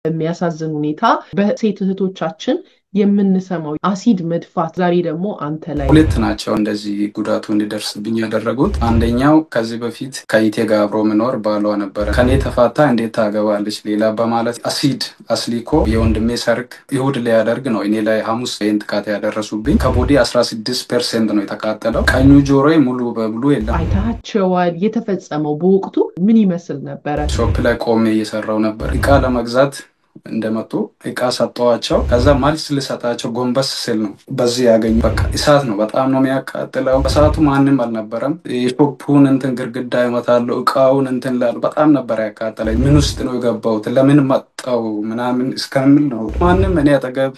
የሚያሳዝን ሁኔታ በሴት እህቶቻችን የምንሰማው አሲድ መድፋት ዛሬ ደግሞ አንተ ላይ ሁለት ናቸው እንደዚህ ጉዳቱ እንዲደርስብኝ ያደረጉት። አንደኛው ከዚህ በፊት ከይቴ ጋር አብሮ መኖር ባሏ ነበረ። ከኔ ተፋታ እንዴት ታገባለች ሌላ በማለት አሲድ አስሊኮ የወንድሜ ሰርግ ይሁድ ሊያደርግ ነው እኔ ላይ ሐሙስ ጥቃት ያደረሱብኝ። ከቦዲ 16% ነው የተቃጠለው። ቀኙ ጆሮዬ ሙሉ በሙሉ የለም። አይታቸዋል። የተፈጸመው በወቅቱ ምን ይመስል ነበረ? ሾፕ ላይ ቆሜ እየሰራው ነበር። እቃ ለመግዛት እንደመጡ እቃ ሰጠዋቸው። ከዛ መልስ ልሰጣቸው ጎንበስ ስል ነው በዚህ ያገኙ። በቃ እሳት ነው፣ በጣም ነው የሚያቃጥለው። በሰዓቱ ማንም አልነበረም። የሾፑን እንትን ግርግዳ ይመታለው፣ እቃውን እንትን ላሉ በጣም ነበር ያቃጠለኝ። ምን ውስጥ ነው የገባሁት ለምን መጣው ምናምን እስከምል ነው። ማንም እኔ አጠገብ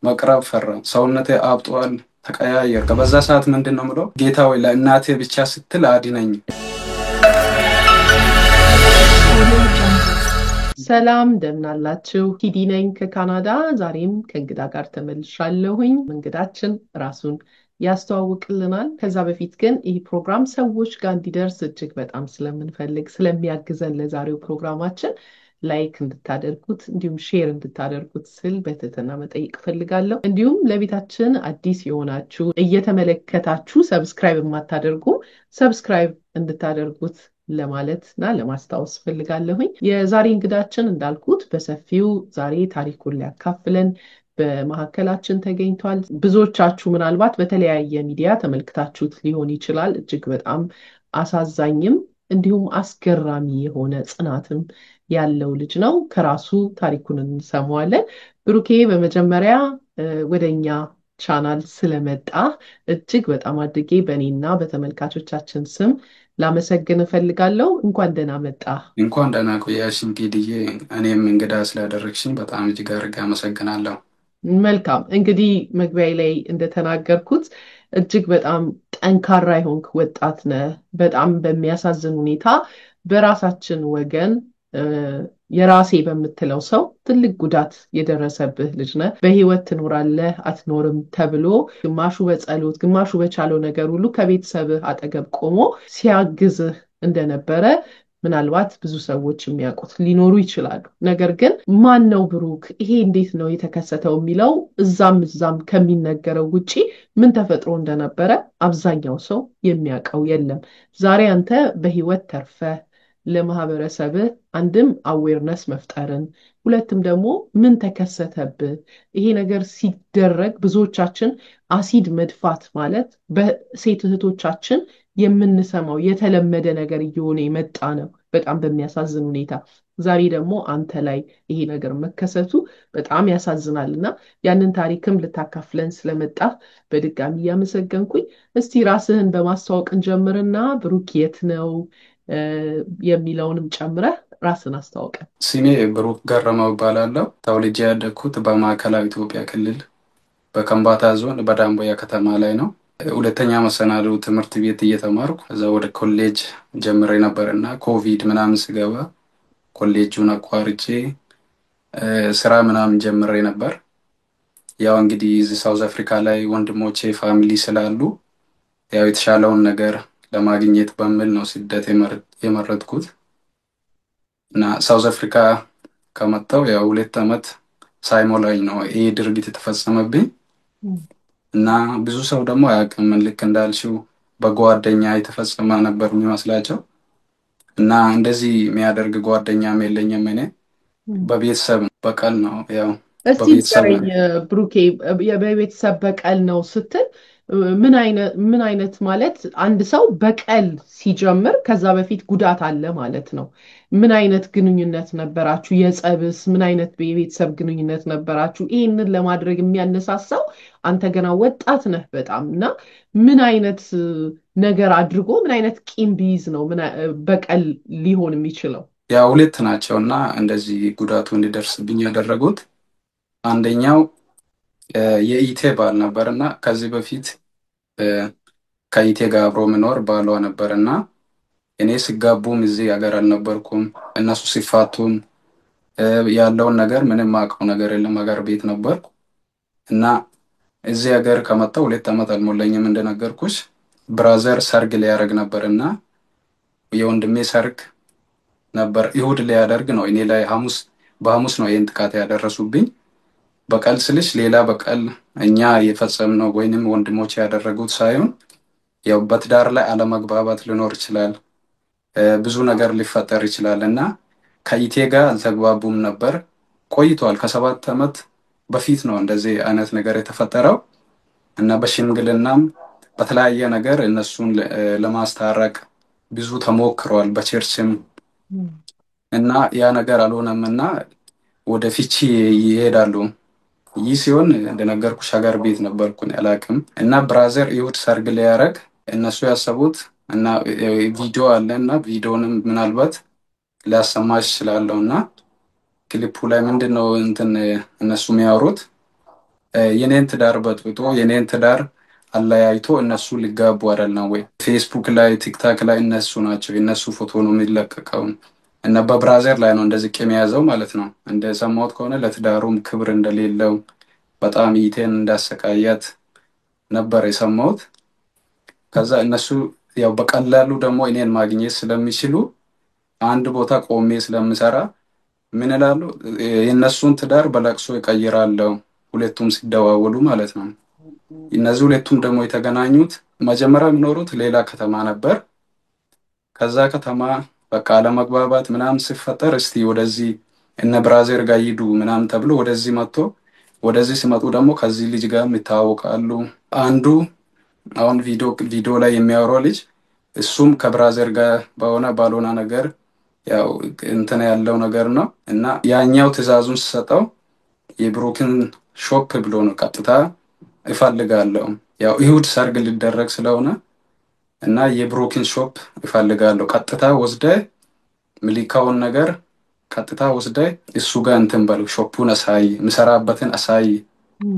መቅረብ ፈራ። ሰውነቴ አብጧል፣ ተቀያየር። በዛ ሰዓት ምንድን ነው የምለው? ጌታ ወይ ለእናቴ ብቻ ስትል አድነኝ። ሰላም እንደምናላችሁ፣ ኪዲ ነኝ ከካናዳ። ዛሬም ከእንግዳ ጋር ተመልሻለሁኝ። እንግዳችን ራሱን ያስተዋውቅልናል። ከዛ በፊት ግን ይህ ፕሮግራም ሰዎች ጋር እንዲደርስ እጅግ በጣም ስለምንፈልግ ስለሚያግዘን ለዛሬው ፕሮግራማችን ላይክ እንድታደርጉት እንዲሁም ሼር እንድታደርጉት ስል በትህትና መጠየቅ ፈልጋለሁ። እንዲሁም ለቤታችን አዲስ የሆናችሁ እየተመለከታችሁ ሰብስክራይብ የማታደርጉ ሰብስክራይብ እንድታደርጉት ለማለት እና ለማስታወስ ፈልጋለሁኝ። የዛሬ እንግዳችን እንዳልኩት በሰፊው ዛሬ ታሪኩን ሊያካፍለን በመካከላችን ተገኝቷል። ብዙዎቻችሁ ምናልባት በተለያየ ሚዲያ ተመልክታችሁት ሊሆን ይችላል። እጅግ በጣም አሳዛኝም እንዲሁም አስገራሚ የሆነ ጽናትም ያለው ልጅ ነው። ከራሱ ታሪኩን እንሰማዋለን። ብሩኬ በመጀመሪያ ወደኛ ቻናል ስለመጣ እጅግ በጣም አድርጌ በእኔና በተመልካቾቻችን ስም ላመሰግን እፈልጋለሁ። እንኳን ደህና መጣ። እንኳን ደህና ቆያሽኝ ኪድዬ። እኔም እንግዳ ስላደረግሽኝ በጣም እጅግ አድርጌ አመሰግናለሁ። መልካም። እንግዲህ መግቢያ ላይ እንደተናገርኩት እጅግ በጣም ጠንካራ የሆንክ ወጣት ነህ። በጣም በሚያሳዝን ሁኔታ በራሳችን ወገን የራሴ በምትለው ሰው ትልቅ ጉዳት የደረሰብህ ልጅ ነህ። በህይወት ትኖራለህ አትኖርም ተብሎ ግማሹ በጸሎት ግማሹ በቻለው ነገር ሁሉ ከቤተሰብህ አጠገብ ቆሞ ሲያግዝህ እንደነበረ ምናልባት ብዙ ሰዎች የሚያውቁት ሊኖሩ ይችላሉ። ነገር ግን ማን ነው ብሩክ፣ ይሄ እንዴት ነው የተከሰተው የሚለው እዛም ከሚነገረው ውጪ ምን ተፈጥሮ እንደነበረ አብዛኛው ሰው የሚያውቀው የለም። ዛሬ አንተ በህይወት ተርፈህ ለማህበረሰብህ አንድም አዌርነስ መፍጠርን፣ ሁለትም ደግሞ ምን ተከሰተብህ ይሄ ነገር ሲደረግ ብዙዎቻችን አሲድ መድፋት ማለት በሴት እህቶቻችን የምንሰማው የተለመደ ነገር እየሆነ የመጣ ነው። በጣም በሚያሳዝን ሁኔታ ዛሬ ደግሞ አንተ ላይ ይሄ ነገር መከሰቱ በጣም ያሳዝናልና ያንን ታሪክም ልታካፍለን ስለመጣ በድጋሚ እያመሰገንኩኝ፣ እስቲ ራስህን በማስተዋወቅ እንጀምርና ብሩክ የት ነው የሚለውንም ጨምረህ ራስን አስተዋውቀን። ስሜ ብሩክ ገረመው እባላለሁ። ተወልጄ ያደግኩት በማዕከላዊ ኢትዮጵያ ክልል በከምባታ ዞን በዳንቦያ ከተማ ላይ ነው። ሁለተኛ መሰናዶ ትምህርት ቤት እየተማርኩ እዛ ወደ ኮሌጅ ጀምሬ ነበርና ኮቪድ ምናምን ስገባ ኮሌጁን አቋርጬ ስራ ምናምን ጀምሬ ነበር። ያው እንግዲህ እዚህ ሳውዝ አፍሪካ ላይ ወንድሞቼ ፋሚሊ ስላሉ ያው የተሻለውን ነገር ለማግኘት በሚል ነው ስደት የመረጥኩት እና ሳውዝ አፍሪካ ከመጣሁ ያው 2 ዓመት ሳይሞላኝ ነው ይሄ ድርጊት የተፈጸመብኝ። እና ብዙ ሰው ደግሞ አያውቅም። ልክ እንዳልሽው በጓደኛ የተፈጸመ ነበር የሚመስላቸው እና እንደዚህ የሚያደርግ ጓደኛም የለኝም። እኔ በቤተሰብ በቀል ነው። ያው እስቲ ንገረኝ ብሩኬ፣ በቤተሰብ በቀል ነው ስትል ምን አይነት ማለት? አንድ ሰው በቀል ሲጀምር ከዛ በፊት ጉዳት አለ ማለት ነው። ምን አይነት ግንኙነት ነበራችሁ? የጸብስ ምን አይነት የቤተሰብ ግንኙነት ነበራችሁ? ይህንን ለማድረግ የሚያነሳሳው አንተ ገና ወጣት ነህ በጣም እና ምን አይነት ነገር አድርጎ ምን አይነት ቂም ቢይዝ ነው በቀል ሊሆን የሚችለው? ያው 2 ናቸው እና እንደዚህ ጉዳቱ እንዲደርስብኝ ያደረጉት አንደኛው የኢቴ ባል ነበርና ከዚህ በፊት ከኢቴ ጋር አብሮ መኖር ባሏ ነበርና እኔ ሲጋቡም እዚህ ሀገር አልነበርኩም። እነሱ ሲፋቱም ያለውን ነገር ምንም አውቀው ነገር የለም፣ ሀገር ቤት ነበርኩ እና እዚህ ሀገር ከመጣሁ 2 ዓመት አልሞላኝም። እንደነገርኩሽ ብራዘር ሰርግ ሊያደርግ ነበርና የወንድሜ ሰርግ ነበር ይሁድ ሊያደርግ ነው እኔ ላይ ሐሙስ በሐሙስ ነው ይህን ጥቃት ያደረሱብኝ። በቀል ስልሽ ሌላ በቀል እኛ የፈጸምነው ወይንም ወንድሞች ያደረጉት ሳይሆን ያው በትዳር ላይ አለመግባባት ሊኖር ይችላል፣ ብዙ ነገር ሊፈጠር ይችላል እና ከኢቴ ጋር አልተግባቡም ነበር። ቆይቷል። ከ7 ዓመት በፊት ነው እንደዚህ አይነት ነገር የተፈጠረው እና በሽምግልናም በተለያየ ነገር እነሱን ለማስታረቅ ብዙ ተሞክሯል በቸርችም እና ያ ነገር አልሆነም እና ወደ ፍቺ ይሄዳሉ። ይህ ሲሆን እንደነገርኩሽ ሀገር ቤት ነበርኩኝ አላውቅም እና ብራዘር ይሁድ ሰርግ ሊያደርግ እነሱ ያሰቡት እና ቪዲዮ አለ እና ቪዲዮንም ምናልባት ሊያሰማሽ እችላለሁ እና ክሊፑ ላይ ምንድን ነው እንትን እነሱ የሚያወሩት የኔን ትዳር በጥብጦ የኔን ትዳር አለያይቶ እነሱ ሊጋቡ አይደለም ወይ? ፌስቡክ ላይ ቲክታክ ላይ እነሱ ናቸው የእነሱ ፎቶ ነው የሚለቀቀው እና በብራዘር ላይ ነው እንደዚህ ቂም የያዘው ማለት ነው። እንደሰማሁት ከሆነ ለትዳሩም ክብር እንደሌለው በጣም ኢቴን እንዳሰቃያት ነበር የሰማሁት። ከዛ እነሱ ያው በቀላሉ ደግሞ እኔን ማግኘት ስለሚችሉ አንድ ቦታ ቆሜ ስለምሰራ ምን እላሉ የእነሱን ትዳር በለቅሶ ይቀይራለሁ። ሁለቱም ሲደዋወሉ ማለት ነው። እነዚህ ሁለቱም ደግሞ የተገናኙት መጀመሪያ የሚኖሩት ሌላ ከተማ ነበር። ከዛ ከተማ በቃ አለመግባባት ምናምን ሲፈጠር እስቲ ወደዚህ እነ ብራዘር ጋር ሂዱ ምናምን ተብሎ ወደዚህ መጥቶ ወደዚህ ሲመጡ ደግሞ ከዚህ ልጅ ጋር ይታወቃሉ። አንዱ አሁን ቪዲዮ ላይ የሚያወራው ልጅ እሱም ከብራዘር ጋር በሆነ ባልሆነ ነገር ያው እንትን ያለው ነገር ነው እና ያኛው ትዕዛዙን ሲሰጠው የብሩክን ሾፕ ብሎ ነው ቀጥታ እፈልጋለሁ። ያው ይሁድ ሰርግ ሊደረግ ስለሆነ እና የብሩክን ሾፕ እፈልጋለሁ ቀጥታ ወስደ ምሊካውን ነገር ቀጥታ ወስደ እሱ ጋር እንትን በል ሾፑን አሳይ ምሰራበትን አሳይ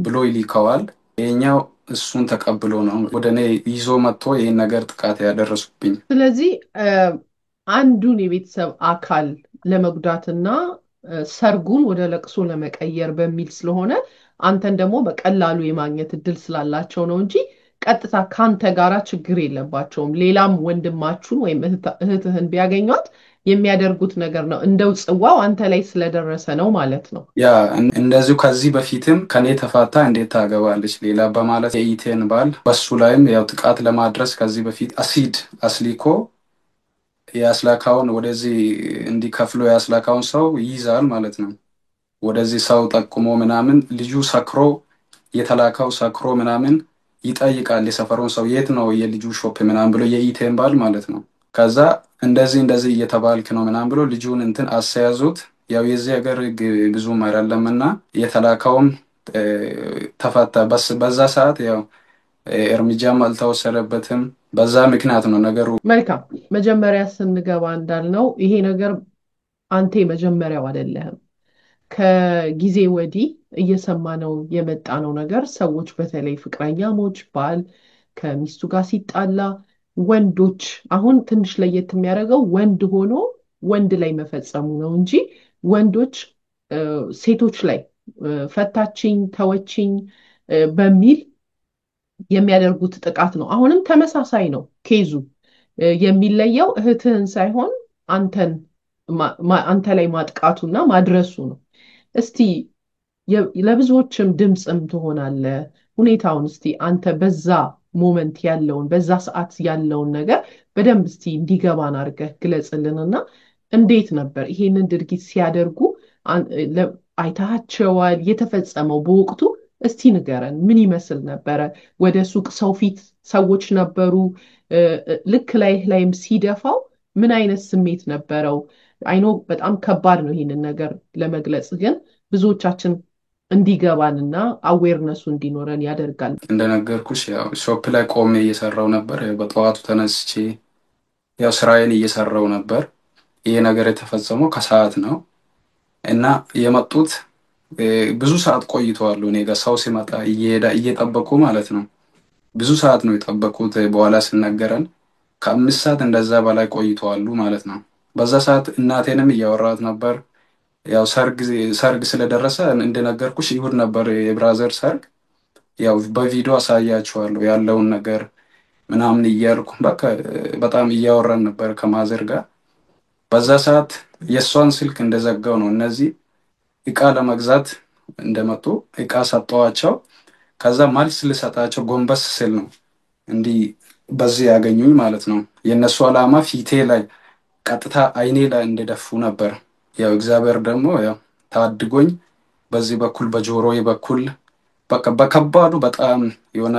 ብሎ ይልከዋል። ይሄኛው እሱን ተቀብሎ ነው ወደ እኔ ይዞ መጥቶ ይሄን ነገር ጥቃት ያደረሱብኝ። ስለዚህ አንዱን የቤተሰብ አካል ለመጉዳትና ሰርጉን ወደ ለቅሶ ለመቀየር በሚል ስለሆነ አንተን ደግሞ በቀላሉ የማግኘት እድል ስላላቸው ነው እንጂ ቀጥታ ካንተ ጋራ ችግር የለባቸውም። ሌላም ወንድማችሁን ወይም እህትህን ቢያገኟት የሚያደርጉት ነገር ነው። እንደው ጽዋው አንተ ላይ ስለደረሰ ነው ማለት ነው። ያ እንደዚሁ ከዚህ በፊትም ከኔ ተፋታ እንዴት ታገባለች ሌላ በማለት የኢቴን ባል በሱ ላይም ያው ጥቃት ለማድረስ ከዚህ በፊት አሲድ አስሊኮ የአስላካውን ወደዚህ እንዲከፍሎ የአስላካውን ሰው ይይዛል ማለት ነው። ወደዚህ ሰው ጠቁሞ ምናምን ልጁ ሰክሮ የተላካው ሰክሮ ምናምን ይጠይቃል የሰፈሩን ሰው የት ነው የልጁ ሾፕ ምናምን ብሎ የኢቴን ባል ማለት ነው። ከዛ እንደዚህ እየተባልክ ነው ምናምን ብሎ ልጁን እንትን አሰያዙት። ያው የዚህ ሀገር ህግ ብዙም አይደለምና የተላካውም ተፈታ። በዛ ሰዓት ያው እርምጃም አልተወሰደበትም። በዛ ምክንያት ነው ነገሩ። መልካም። መጀመሪያ ስንገባ እንዳልነው ይሄ ነገር አንተ መጀመሪያው አይደለህም። ከጊዜ ወዲህ እየሰማነው የመጣነው ነገር ሰዎች በተለይ ፍቅረኛሞች ባል ከሚስቱ ጋር ሲጣላ ወንዶች አሁን ትንሽ ለየት የሚያደርገው ወንድ ሆኖ ወንድ ላይ መፈጸሙ ነው እንጂ ወንዶች ሴቶች ላይ ፈታችኝ ተወችኝ በሚል የሚያደርጉት ጥቃት ነው። አሁንም ተመሳሳይ ነው ኬዙ። የሚለየው እህትህን ሳይሆን አንተ ላይ ማጥቃቱና ማድረሱ ነው። እስቲ ለብዙዎችም ድምፅም ትሆናለህ። ሁኔታውን እስቲ አንተ በዛ ሞመንት ያለውን በዛ ሰዓት ያለውን ነገር በደንብ እስቲ እንዲገባን አድርገህ ግለጽልንና እንዴት ነበር ይሄንን ድርጊት ሲያደርጉ አይታቸዋል? የተፈጸመው በወቅቱ እስቲ ንገረን። ምን ይመስል ነበረ? ወደ ሱቅ ሰው ፊት ሰዎች ነበሩ? ልክ ላይም ሲደፋው ምን አይነት ስሜት ነበረው? አይኖ በጣም ከባድ ነው ይህንን ነገር ለመግለጽ፣ ግን ብዙዎቻችን እንዲገባንና አዌርነሱ እንዲኖረን ያደርጋል። እንደነገርኩሽ ያው ሾፕ ላይ ቆሜ እየሰራው ነበር። በጠዋቱ ተነስቼ ያው ስራዬን እየሰራው ነበር። ይሄ ነገር የተፈጸመው ከሰዓት ነው እና የመጡት ብዙ ሰዓት ቆይተዋል። እኔ ጋር ሰው ሲመጣ እየጠበቁ ማለት ነው። ብዙ ሰዓት ነው የጠበቁት። በኋላ ስነገረን ከ5 ሰዓት እንደዛ በላይ ቆይተዋሉ ማለት ነው። በዛ ሰዓት እናቴንም እያወራት ነበር። ያው ሰርግ ስለደረሰ እንደነገርኩሽ ይሁድ ነበር የብራዘር ሰርግ። ያው በቪዲዮ አሳያችኋለሁ ያለውን ነገር ምናምን እያልኩ በቃ በጣም እያወራን ነበር ከማዘር ጋር። በዛ ሰዓት የእሷን ስልክ እንደዘጋው ነው እነዚህ እቃ ለመግዛት እንደመጡ እቃ ሰጠዋቸው። ከዛ መልስ ልሰጣቸው ጎንበስ ስል ነው እንዲህ በዚህ ያገኙኝ ማለት ነው። የእነሱ ዓላማ ፊቴ ላይ ቀጥታ አይኔ ላይ እንደደፉ ነበር። ያው እግዚአብሔር ደግሞ ያው ታድጎኝ በዚህ በኩል በጆሮዬ በኩል በቃ በከባዱ በጣም የሆነ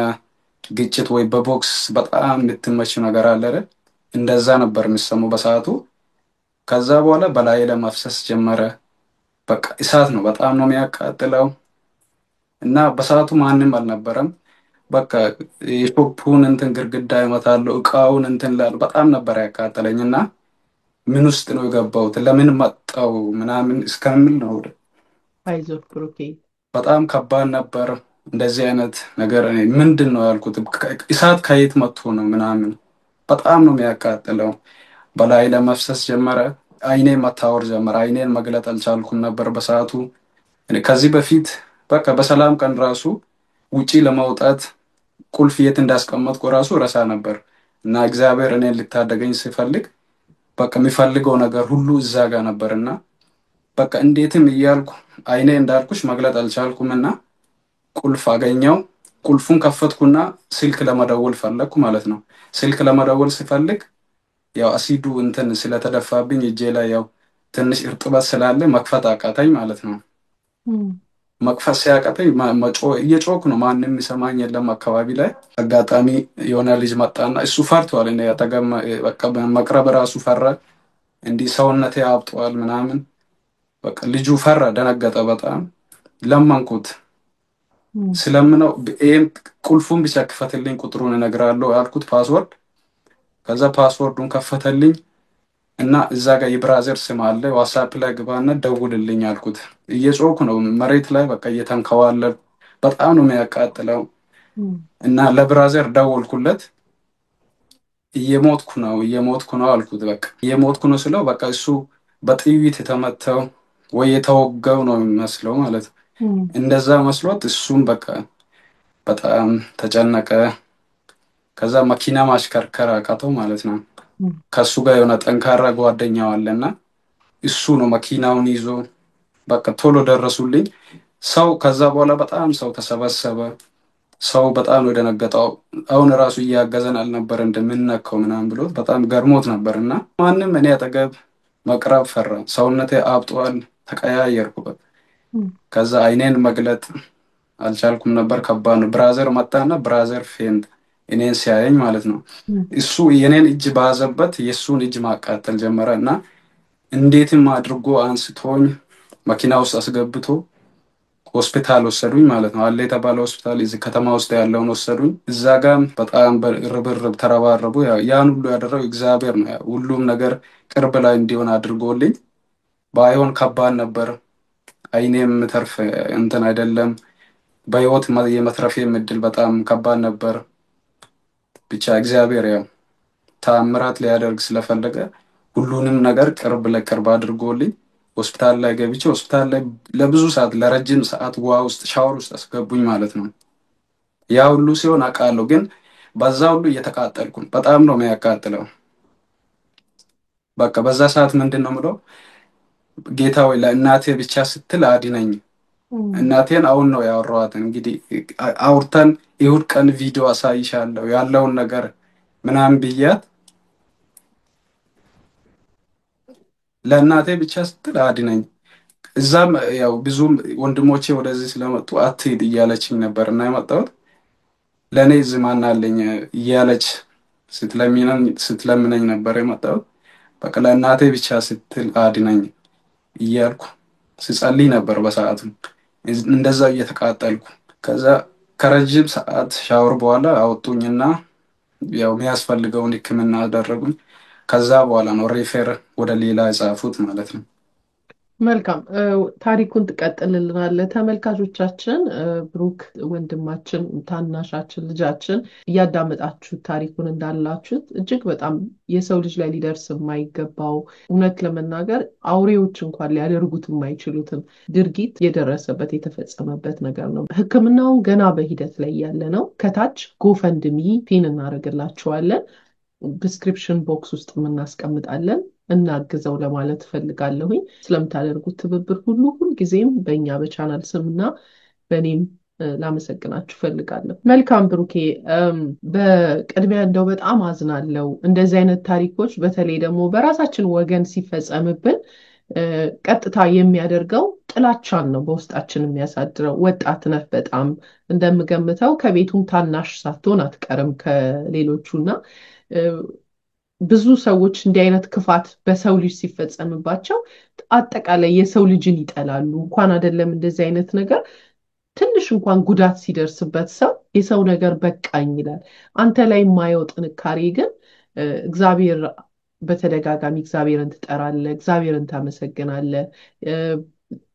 ግጭት ወይ በቦክስ በጣም የምትመች ነገር አለ አይደል? እንደዛ ነበር የሚሰማው በሰዓቱ። ከዛ በኋላ በላዬ ለመፍሰስ ጀመረ። በቃ እሳት ነው፣ በጣም ነው የሚያቃጥለው። እና በሰዓቱ ማንም አልነበረም። በቃ የሾፑን እንትን ግድግዳ ይመታለሁ፣ እቃውን እንትን ላሉ በጣም ነበር ያቃጠለኝ። እና ምን ውስጥ ነው የገባሁት ለምን መጣው ምናምን እስከምል ነው። አይዞህ ብሩኬ። በጣም ከባድ ነበር። እንደዚህ አይነት ነገር እኔ ምንድን ነው ያልኩት፣ እሳት ከየት መጥቶ ነው ምናምን። በጣም ነው የሚያቃጥለው። በላይ ለመፍሰስ ጀመረ። አይኔ መታወር ጀመረ። አይኔን መግለጥ አልቻልኩም ነበር በሰዓቱ። እኔ ከዚህ በፊት በቃ በሰላም ቀን ራሱ ውጪ ለመውጣት ቁልፍ የት እንዳስቀመጥኩ ራሱ ረሳ ነበር። እና እግዚአብሔር እኔን ልታደገኝ ሲፈልግ በቃ የሚፈልገው ነገር ሁሉ እዛ ጋር ነበርና በቃ እንዴትም እያልኩ አይኔ እንዳልኩሽ መግለጥ አልቻልኩም እና ቁልፍ አገኘው። ቁልፉን ከፈትኩና ስልክ ለመደወል ፈለግኩ ማለት ነው። ስልክ ለመደወል ሲፈልግ ያው አሲዱ እንትን ስለተደፋብኝ እጄ ላይ ያው ትንሽ እርጥበት ስላለ መክፈት አቃተኝ ማለት ነው። መክፈት ሲያቀተኝ እየጮኩ ነው፣ ማንም የሚሰማኝ የለም አካባቢ ላይ። አጋጣሚ የሆነ ልጅ መጣና እሱ ፈርቷል። እኔ አጠገብ በቃ መቅረብ ራሱ ፈራ። እንዲህ ሰውነቴ አብጧል ምናምን። በቃ ልጁ ፈራ፣ ደነገጠ በጣም። ለመንኩት። ስለምነው ይሄን ቁልፉን ብቻ ክፈትልኝ፣ ቁጥሩን እነግራለሁ ያልኩት ፓስወርድ። ከዛ ፓስወርዱን ከፈተልኝ እና እዛ ጋር የብራዘር ስም አለ ዋትስአፕ ላይ ግባና ደውልልኝ አልኩት። እየጮኩ ነው መሬት ላይ በቃ እየተንከዋለል፣ በጣም ነው የሚያቃጥለው። እና ለብራዘር ደወልኩለት። እየሞትኩ ነው አልኩት። በቃ እየሞትኩ ነው ስለው በቃ እሱ በጥይት የተመተው ወይ የተወጋው ነው የሚመስለው ማለት ነው። እንደዛ መስሎት እሱም በቃ በጣም ተጨነቀ። ከዛ መኪና ማሽከርከር አቃተው ማለት ነው። ከሱ ጋር የሆነ ጠንካራ ጓደኛው አለና እሱ ነው መኪናውን ይዞ በቃ ቶሎ ደረሱልኝ። ሰው ከዛ በኋላ በጣም ሰው ተሰበሰበ። ሰው በጣም ነው የደነገጠው። አሁን ራሱ እያገዘን አልነበረ እንደምንነካው ምናምን ብሎ በጣም ገርሞት ነበር። እና ማንም እኔ አጠገብ መቅረብ ፈራ። ሰውነቴ አብጧል፣ ተቀያየርኩ በቃ። ከዛ አይኔን መግለጥ አልቻልኩም ነበር። ከባድ ነው። ብራዘር መጣና ብራዘር ፌንት እኔን ሲያየኝ ማለት ነው እሱ የኔን እጅ ባዘበት የእሱን እጅ ማቃጠል ጀመረ። እና እንዴትም አድርጎ አንስቶኝ መኪና ውስጥ አስገብቶ ሆስፒታል ወሰዱኝ ማለት ነው። አለ የተባለ ሆስፒታል እዚህ ከተማ ውስጥ ያለውን ወሰዱኝ። እዛ ጋም በጣም ርብርብ ተረባረቡ። ያን ሁሉ ያደረገው እግዚአብሔር ነው። ሁሉም ነገር ቅርብ ላይ እንዲሆን አድርጎልኝ። ባይሆን ከባድ ነበር። አይኔ የምተርፍ እንትን አይደለም። በህይወት የመትረፌ እድል በጣም ከባድ ነበር። ብቻ እግዚአብሔር ያው ተአምራት ሊያደርግ ስለፈለገ ሁሉንም ነገር ቅርብ ለቅርብ አድርጎልኝ ሆስፒታል ላይ ገብቼ ሆስፒታል ላይ ለብዙ ሰዓት ለረጅም ሰዓት ውሃ ውስጥ ሻወር ውስጥ አስገቡኝ ማለት ነው። ያ ሁሉ ሲሆን አውቃለሁ፣ ግን በዛ ሁሉ እየተቃጠልኩ በጣም ነው የሚያቃጥለው። በቃ በዛ ሰዓት ምንድን ነው የምለው፣ ጌታ ወይ ለእናቴ ብቻ ስትል አድነኝ። እናቴን አሁን ነው ያወራኋት። እንግዲህ አውርተን ይሁድ ቀን ቪዲዮ አሳይሻለሁ ያለውን ነገር ምናምን ብያት፣ ለእናቴ ብቻ ስትል አድነኝ። እዛም ያው ብዙም ወንድሞቼ ወደዚህ ስለመጡ አትሄድ እያለችኝ ነበር እና የመጣሁት ለእኔ እዚህ ማን አለኝ እያለች ስትለምነኝ ነበር የመጣሁት። በቃ ለእናቴ ብቻ ስትል አድነኝ እያልኩ ስጸልይ ነበር በሰዓቱ እንደዛ እየተቃጠልኩ። ከዛ ከረጅም ሰዓት ሻወር በኋላ አወጡኝና ያው የሚያስፈልገውን ሕክምና አደረጉኝ። ከዛ በኋላ ነው ሬፌር ወደ ሌላ የጻፉት ማለት ነው። መልካም ታሪኩን ትቀጥልልናለህ። ተመልካቾቻችን ብሩክ ወንድማችን፣ ታናሻችን፣ ልጃችን እያዳመጣችሁት ታሪኩን እንዳላችሁት እጅግ በጣም የሰው ልጅ ላይ ሊደርስ የማይገባው እውነት ለመናገር አውሬዎች እንኳን ሊያደርጉት የማይችሉትን ድርጊት የደረሰበት የተፈጸመበት ነገር ነው። ሕክምናውን ገና በሂደት ላይ ያለ ነው። ከታች ጎፈንድሚ ፒን እናደርግላችኋለን፣ ዲስክሪፕሽን ቦክስ ውስጥ እናስቀምጣለን። እናግዘው ለማለት ፈልጋለሁኝ። ስለምታደርጉት ትብብር ሁሉ ሁልጊዜም በእኛ በቻናል ስምና በእኔም ላመሰግናችሁ ፈልጋለሁ። መልካም ብሩኬ፣ በቅድሚያ እንደው በጣም አዝናለው እንደዚህ አይነት ታሪኮች በተለይ ደግሞ በራሳችን ወገን ሲፈጸምብን ቀጥታ የሚያደርገው ጥላቻን ነው በውስጣችን የሚያሳድረው። ወጣት ነህ፣ በጣም እንደምገምተው ከቤቱም ታናሽ ሳትሆን አትቀርም ከሌሎቹና ብዙ ሰዎች እንዲህ አይነት ክፋት በሰው ልጅ ሲፈጸምባቸው አጠቃላይ የሰው ልጅን ይጠላሉ። እንኳን አይደለም እንደዚህ አይነት ነገር ትንሽ እንኳን ጉዳት ሲደርስበት ሰው የሰው ነገር በቃኝ ይላል። አንተ ላይ የማየው ጥንካሬ ግን እግዚአብሔር በተደጋጋሚ እግዚአብሔርን ትጠራለህ፣ እግዚአብሔርን ታመሰግናለህ፣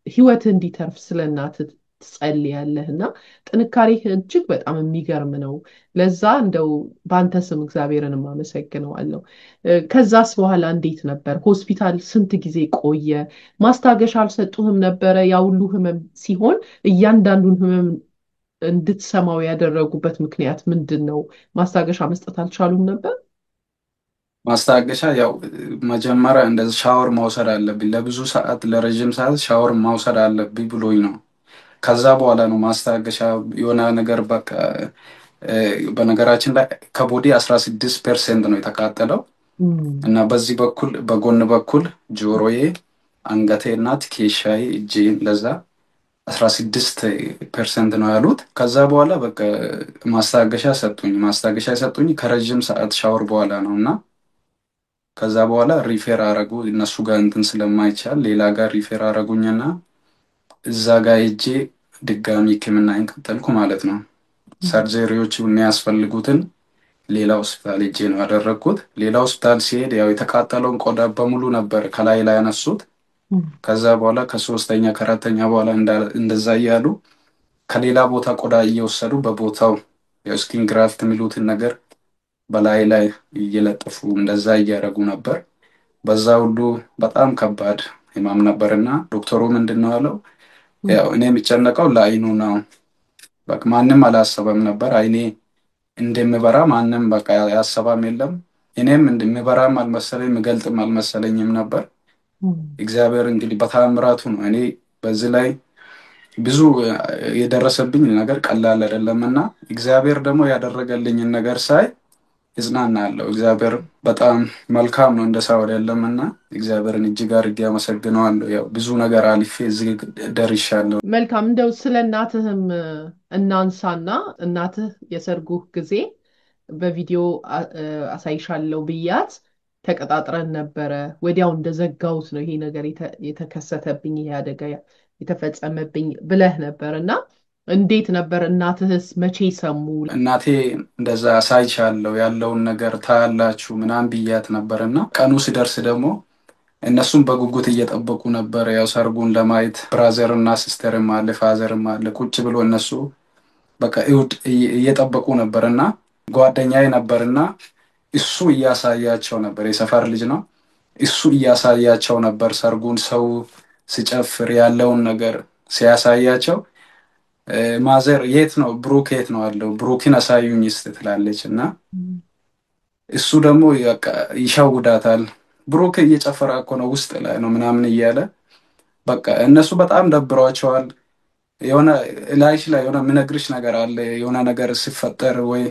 ህይወትህ እንዲተርፍ ስለ እናትህ ትጸልያለህ እና ጥንካሬህ እጅግ በጣም የሚገርም ነው። ለዛ እንደው በአንተ ስም እግዚአብሔርን አመሰግነዋለሁ። ከዛስ በኋላ እንዴት ነበር? ሆስፒታል ስንት ጊዜ ቆየ? ማስታገሻ አልሰጡህም ነበረ? ያ ሁሉ ህመም ሲሆን እያንዳንዱን ህመም እንድትሰማው ያደረጉበት ምክንያት ምንድን ነው? ማስታገሻ መስጠት አልቻሉም ነበር? ማስታገሻ ያው መጀመሪያ እንደዚህ ሻወር መውሰድ አለብኝ ለብዙ ሰዓት ለረዥም ሰዓት ሻወር መውሰድ አለብኝ ብሎኝ ነው። ከዛ በኋላ ነው ማስታገሻ የሆነ ነገር በቃ በነገራችን ላይ ከቦዲ 16% ነው የተቃጠለው እና በዚህ በኩል በጎን በኩል ጆሮዬ፣ አንገቴ እና ትከሻዬ፣ እጄ ለዛ 16% ነው ያሉት። ከዛ በኋላ በቃ ማስታገሻ ሰጡኝ። ማስታገሻ የሰጡኝ ከረዥም ሰዓት ሻወር በኋላ ነው እና ከዛ በኋላ ሪፌር አረጉ። እነሱ ጋር እንትን ስለማይቻል ሌላ ጋር ሪፌር አረጉኝና እዛ ጋር ሄጄ ድጋሚ ሕክምናዬን ቀጠልኩ ማለት ነው። ሰርጀሪዎቹ የሚያስፈልጉትን ሌላ ሆስፒታል ሄጄ ነው ያደረግኩት። ሌላ ሆስፒታል ሲሄድ ያው የተቃጠለውን ቆዳ በሙሉ ነበር ከላይ ላይ ያነሱት። ከዛ በኋላ ከሶስተኛ ከአራተኛ በኋላ እንደዛ እያሉ ከሌላ ቦታ ቆዳ እየወሰዱ በቦታው የስኪን ግራፍት የሚሉትን ነገር በላይ ላይ እየለጠፉ እንደዛ እያደረጉ ነበር። በዛ ሁሉ በጣም ከባድ ህመም ነበርና ዶክተሩ ምንድን ነው ያለው? ያው እኔ የሚጨነቀው ለአይኑ ነው። በቃ ማንም አላሰበም ነበር አይኔ እንደምበራ ማንም በቃ ያሰባም የለም። እኔም እንደምበራም አልመሰለኝ የምገልጥም አልመሰለኝም ነበር። እግዚአብሔር እንግዲህ በተአምራቱ ነው። እኔ በዚህ ላይ ብዙ የደረሰብኝ ነገር ቀላል አይደለምና እግዚአብሔር ደግሞ ያደረገልኝን ነገር ሳይ እጽናናለሁ። እግዚአብሔር በጣም መልካም ነው፣ እንደ ሰው አይደለምና እግዚአብሔርን እጅግ አድርጌ አመሰግነዋለሁ። ያው ብዙ ነገር አልፌ እዚህ ደርሻለሁ። መልካም። እንደው ስለ እናትህም እናንሳና እናትህ የሰርጉህ ጊዜ በቪዲዮ አሳይሻለሁ ብያት ተቀጣጥረን ነበረ። ወዲያው እንደዘጋሁት ነው ይሄ ነገር የተከሰተብኝ፣ ይሄ አደጋ የተፈጸመብኝ ብለህ ነበር እና እንዴት ነበር? እናትህስ መቼ ሰሙ? እናቴ እንደዛ አሳይሻለሁ ያለውን ነገር ታያላችሁ ምናምን ብያት ነበርና ቀኑ ሲደርስ ደግሞ እነሱም በጉጉት እየጠበቁ ነበር። ያው ሰርጉን ለማየት ብራዘር እና ሲስተርም አለ ፋዘርም አለ ቁጭ ብሎ እነሱ በቃ እሑድ እየጠበቁ ነበርና ጓደኛዬ ነበርና እሱ እያሳያቸው ነበር። የሰፈር ልጅ ነው። እሱ እያሳያቸው ነበር ሰርጉን፣ ሰው ሲጨፍር ያለውን ነገር ሲያሳያቸው ማዘር የት ነው ብሩክ የት ነው አለው። ብሩክን አሳዩኝ እስቲ ትላለች እና እሱ ደግሞ ይሸውዳታል። ብሩክ እየጨፈረ እኮ ነው ውስጥ ላይ ነው ምናምን እያለ በቃ እነሱ በጣም ደብሯቸዋል። የሆነ ላይሽ ላይ የሆነ ምነግርሽ ነገር አለ የሆነ ነገር ሲፈጠር ወይ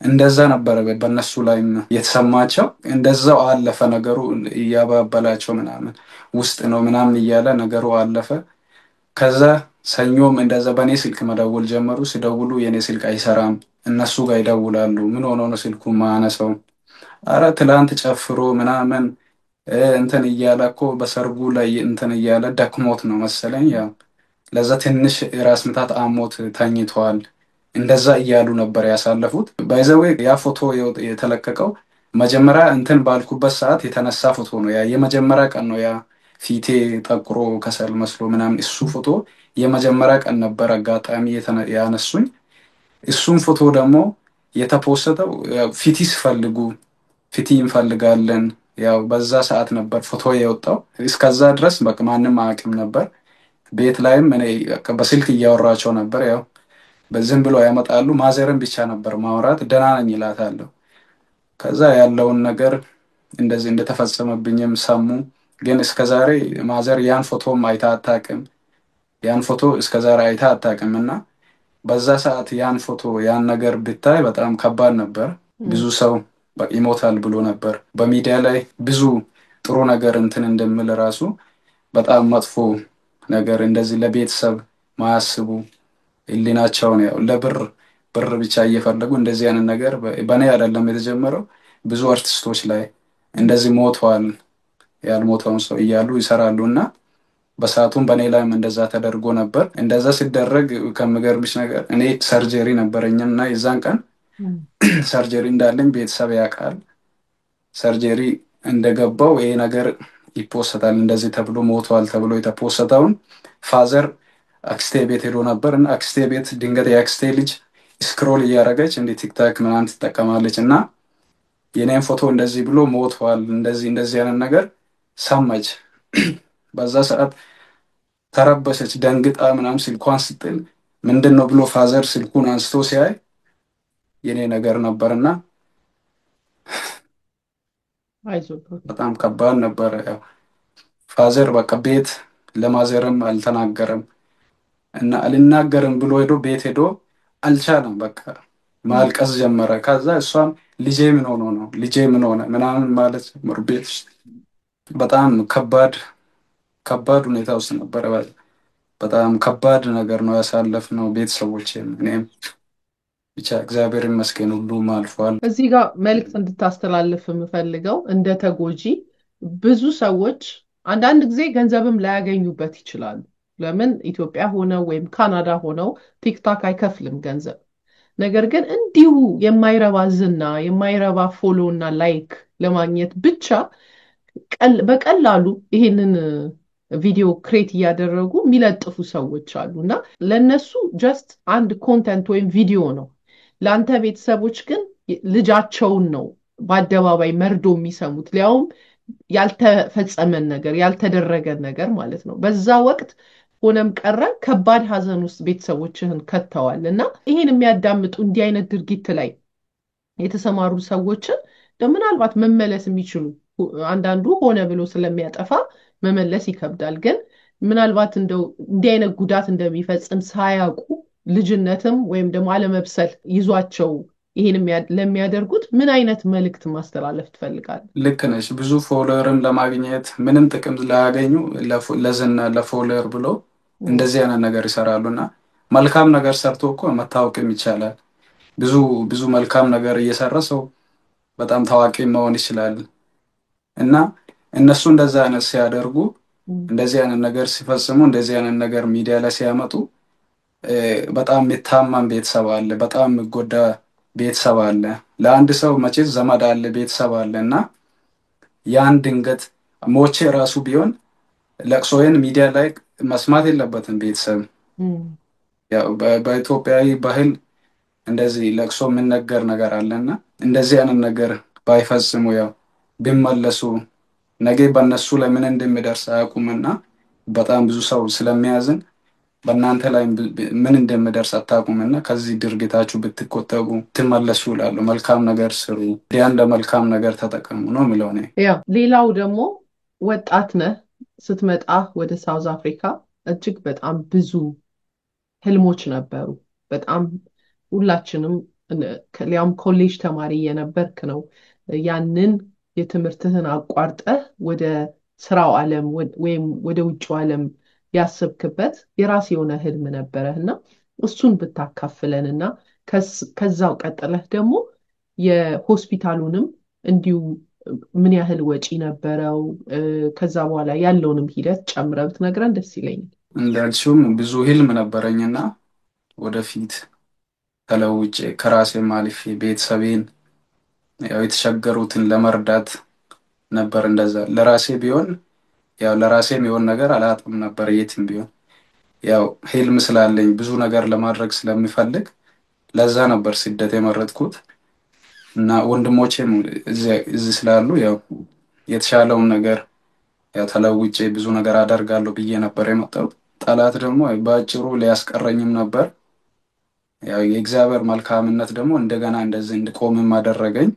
እንደዛ ነበረ በእነሱ ላይም የተሰማቸው። እንደዛው አለፈ ነገሩ። እያባበላቸው ምናምን ውስጥ ነው ምናምን እያለ ነገሩ አለፈ። ከዛ ሰኞም እንደዛ በእኔ ስልክ መደወል ጀመሩ። ሲደውሉ የኔ ስልክ አይሰራም። እነሱ ጋር ይደውላሉ። ምን ሆኖ ነው ስልኩ ማነሰው? አረ ትላንት ጨፍሮ ምናምን እንትን እያለ እኮ በሰርጉ ላይ እንትን እያለ ደክሞት ነው መሰለኝ። ያው ለዛ ትንሽ ራስ ምታት አሞት ተኝቷል። እንደዛ እያሉ ነበር ያሳለፉት። ባይዘዌ ያ ፎቶ የተለቀቀው መጀመሪያ እንትን ባልኩበት ሰዓት የተነሳ ፎቶ ነው። ያ የመጀመሪያ ቀን ነው። ያ ፊቴ ጠቁሮ ከሰል መስሎ ምናምን እሱ ፎቶ የመጀመሪያ ቀን ነበር አጋጣሚ ያነሱኝ። እሱም ፎቶ ደግሞ የተፖሰተው ፊቲ ሲፈልጉ ፊቲ እንፈልጋለን ያው በዛ ሰዓት ነበር ፎቶ የወጣው። እስከዛ ድረስ በቃ ማንም አያውቅም ነበር። ቤት ላይም እኔ በስልክ እያወራቸው ነበር። ያው በዝም ብሎ ያመጣሉ። ማዘርን ብቻ ነበር ማውራት። ደህና ነኝ ይላታለሁ። ከዛ ያለውን ነገር እንደዚህ እንደተፈጸመብኝም ሰሙ። ግን እስከዛሬ ማዘር ያን ፎቶም አይታ አታውቅም። ያን ፎቶ እስከዛሬ አይታ አታውቅም እና በዛ ሰዓት ያን ፎቶ ያን ነገር ብታይ በጣም ከባድ ነበር። ብዙ ሰው ይሞታል ብሎ ነበር። በሚዲያ ላይ ብዙ ጥሩ ነገር እንትን እንደምል ራሱ በጣም መጥፎ ነገር እንደዚህ ለቤተሰብ ማያስቡ ህሊናቸውን ያው ለብር ብር ብቻ እየፈለጉ እንደዚህ አይነት ነገር በእኔ አይደለም የተጀመረው። ብዙ አርቲስቶች ላይ እንደዚህ ሞተዋል ያልሞተውን ሰው እያሉ ይሰራሉ እና በሰዓቱም በእኔ ላይም እንደዛ ተደርጎ ነበር። እንደዛ ሲደረግ ከምገርምሽ ነገር እኔ ሰርጀሪ ነበረኝም እና የዛን ቀን ሰርጀሪ እንዳለኝ ቤተሰብ ያውቃል። ሰርጀሪ እንደገባው ይሄ ነገር ይፖሰታል እንደዚህ ተብሎ ሞተዋል ተብሎ የተፖሰተውን ፋዘር አክስቴ ቤት ሄዶ ነበር እና አክስቴ ቤት ድንገት የአክስቴ ልጅ ስክሮል እያደረገች እንደ ቲክታክ ምናምን ትጠቀማለች እና የኔን ፎቶ እንደዚህ ብሎ ሞተዋል እንደዚህ እንደዚህ አይነት ነገር ሰማች። በዛ ሰዓት ተረበሰች፣ ደንግጣ ምናምን ስልኳን ስጥል ምንድን ነው ብሎ ፋዘር ስልኩን አንስቶ ሲያይ የኔ ነገር ነበርና በጣም ከባድ ነበረ። ያው ፋዘር በቃ ቤት ለማዘርም አልተናገረም እና አልናገርም ብሎ ሄዶ ቤት ሄዶ አልቻለም። በቃ ማልቀስ ጀመረ። ከዛ እሷም ልጄ ምን ሆኖ ነው ልጄ ምን ሆነ ምናምን ማለት ጀመሩ። ቤት ውስጥ በጣም ከባድ ሁኔታ ውስጥ ነበረ። በጣም ከባድ ነገር ነው ያሳለፍነው ቤተሰቦቼም እኔም። ብቻ እግዚአብሔር ይመስገን ሁሉም አልፏል። እዚህ ጋር መልዕክት እንድታስተላልፍ የምፈልገው እንደ ተጎጂ ብዙ ሰዎች አንዳንድ ጊዜ ገንዘብም ላያገኙበት ይችላሉ። ለምን ኢትዮጵያ ሆነው ወይም ካናዳ ሆነው ቲክታክ አይከፍልም ገንዘብ። ነገር ግን እንዲሁ የማይረባ ዝና የማይረባ ፎሎ እና ላይክ ለማግኘት ብቻ በቀላሉ ይሄንን ቪዲዮ ክሬት እያደረጉ የሚለጥፉ ሰዎች አሉ እና ለነሱ ጀስት አንድ ኮንተንት ወይም ቪዲዮ ነው። ለአንተ ቤተሰቦች ግን ልጃቸውን ነው በአደባባይ መርዶ የሚሰሙት፣ ሊያውም ያልተፈጸመን ነገር ያልተደረገን ነገር ማለት ነው። በዛ ወቅት ሆነም ቀረ ከባድ ሀዘን ውስጥ ቤተሰቦችህን ከተዋል እና ይህን የሚያዳምጡ እንዲህ አይነት ድርጊት ላይ የተሰማሩ ሰዎችን ምናልባት መመለስ የሚችሉ አንዳንዱ ሆነ ብሎ ስለሚያጠፋ መመለስ ይከብዳል። ግን ምናልባት እንደው እንዲህ አይነት ጉዳት እንደሚፈጽም ሳያውቁ ልጅነትም ወይም ደግሞ አለመብሰል ይዟቸው ይህን ለሚያደርጉት ምን አይነት መልእክት ማስተላለፍ ትፈልጋለህ? ልክ ነሽ። ብዙ ፎሎወርን ለማግኘት ምንም ጥቅም ላያገኙ ለዝና ለፎሎወር ብሎ እንደዚህ አይነት ነገር ይሰራሉ እና መልካም ነገር ሰርቶ እኮ መታወቅም ይቻላል። ብዙ ብዙ መልካም ነገር እየሰራ ሰው በጣም ታዋቂ መሆን ይችላል እና እነሱ እንደዛ አይነት ሲያደርጉ እንደዚህ አይነት ነገር ሲፈጽሙ እንደዚህ አይነት ነገር ሚዲያ ላይ ሲያመጡ በጣም የሚታመም ቤተሰብ አለ፣ በጣም የሚጎዳ ቤተሰብ አለ። ለአንድ ሰው መቼስ ዘመድ አለ፣ ቤተሰብ አለ እና ያን ድንገት ሞቼ ራሱ ቢሆን ለቅሶዬን ሚዲያ ላይ መስማት የለበትም ቤተሰብ። ያው በኢትዮጵያዊ ባህል እንደዚህ ለቅሶ የምነገር ነገር አለና እንደዚህ አይነት ነገር ባይፈጽሙ ያው ቢመለሱ ነገ በእነሱ ላይ ምን እንደሚደርስ አያውቁምና በጣም ብዙ ሰው ስለሚያዝን በእናንተ ላይ ምን እንደሚደርስ አታውቁምና ከዚህ ድርጊታችሁ ብትቆጠቡ ትመለሱ ይላሉ። መልካም ነገር ስሩ፣ ያን ለመልካም ነገር ተጠቀሙ ነው የሚለው እኔ። ያው ሌላው ደግሞ ወጣት ነህ ስትመጣ ወደ ሳውዝ አፍሪካ እጅግ በጣም ብዙ ህልሞች ነበሩ። በጣም ሁላችንም ሊያውም ኮሌጅ ተማሪ የነበርክ ነው ያንን የትምህርትህን አቋርጠህ ወደ ስራው ዓለም ወይም ወደ ውጭው ዓለም ያሰብክበት የራስ የሆነ ህልም ነበረህ እና እሱን ብታካፍለን እና ከዛው ቀጥለህ ደግሞ የሆስፒታሉንም እንዲሁ ምን ያህል ወጪ ነበረው፣ ከዛ በኋላ ያለውንም ሂደት ጨምረህ ብትነግረን ደስ ይለኛል። እንዳልሽውም ብዙ ህልም ነበረኝና ወደፊት ተለውጬ ከራሴም አልፌ ቤተሰቤን ያው የተቸገሩትን ለመርዳት ነበር። እንደዛ ለራሴ ቢሆን ያው ለራሴ የሚሆን ነገር አላጣም ነበር የትም ቢሆን። ያው ህልም ስላለኝ ብዙ ነገር ለማድረግ ስለሚፈልግ ለዛ ነበር ስደት የመረጥኩት እና ወንድሞቼም እዚህ ስላሉ ያው የተሻለውን ነገር ያው ተለውጬ ብዙ ነገር አደርጋለሁ ብዬ ነበር የመጣሁት። ጠላት ደግሞ በአጭሩ ሊያስቀረኝም ነበር። ያው የእግዚአብሔር መልካምነት ደግሞ እንደገና እንደዚህ እንድቆምም አደረገኝ።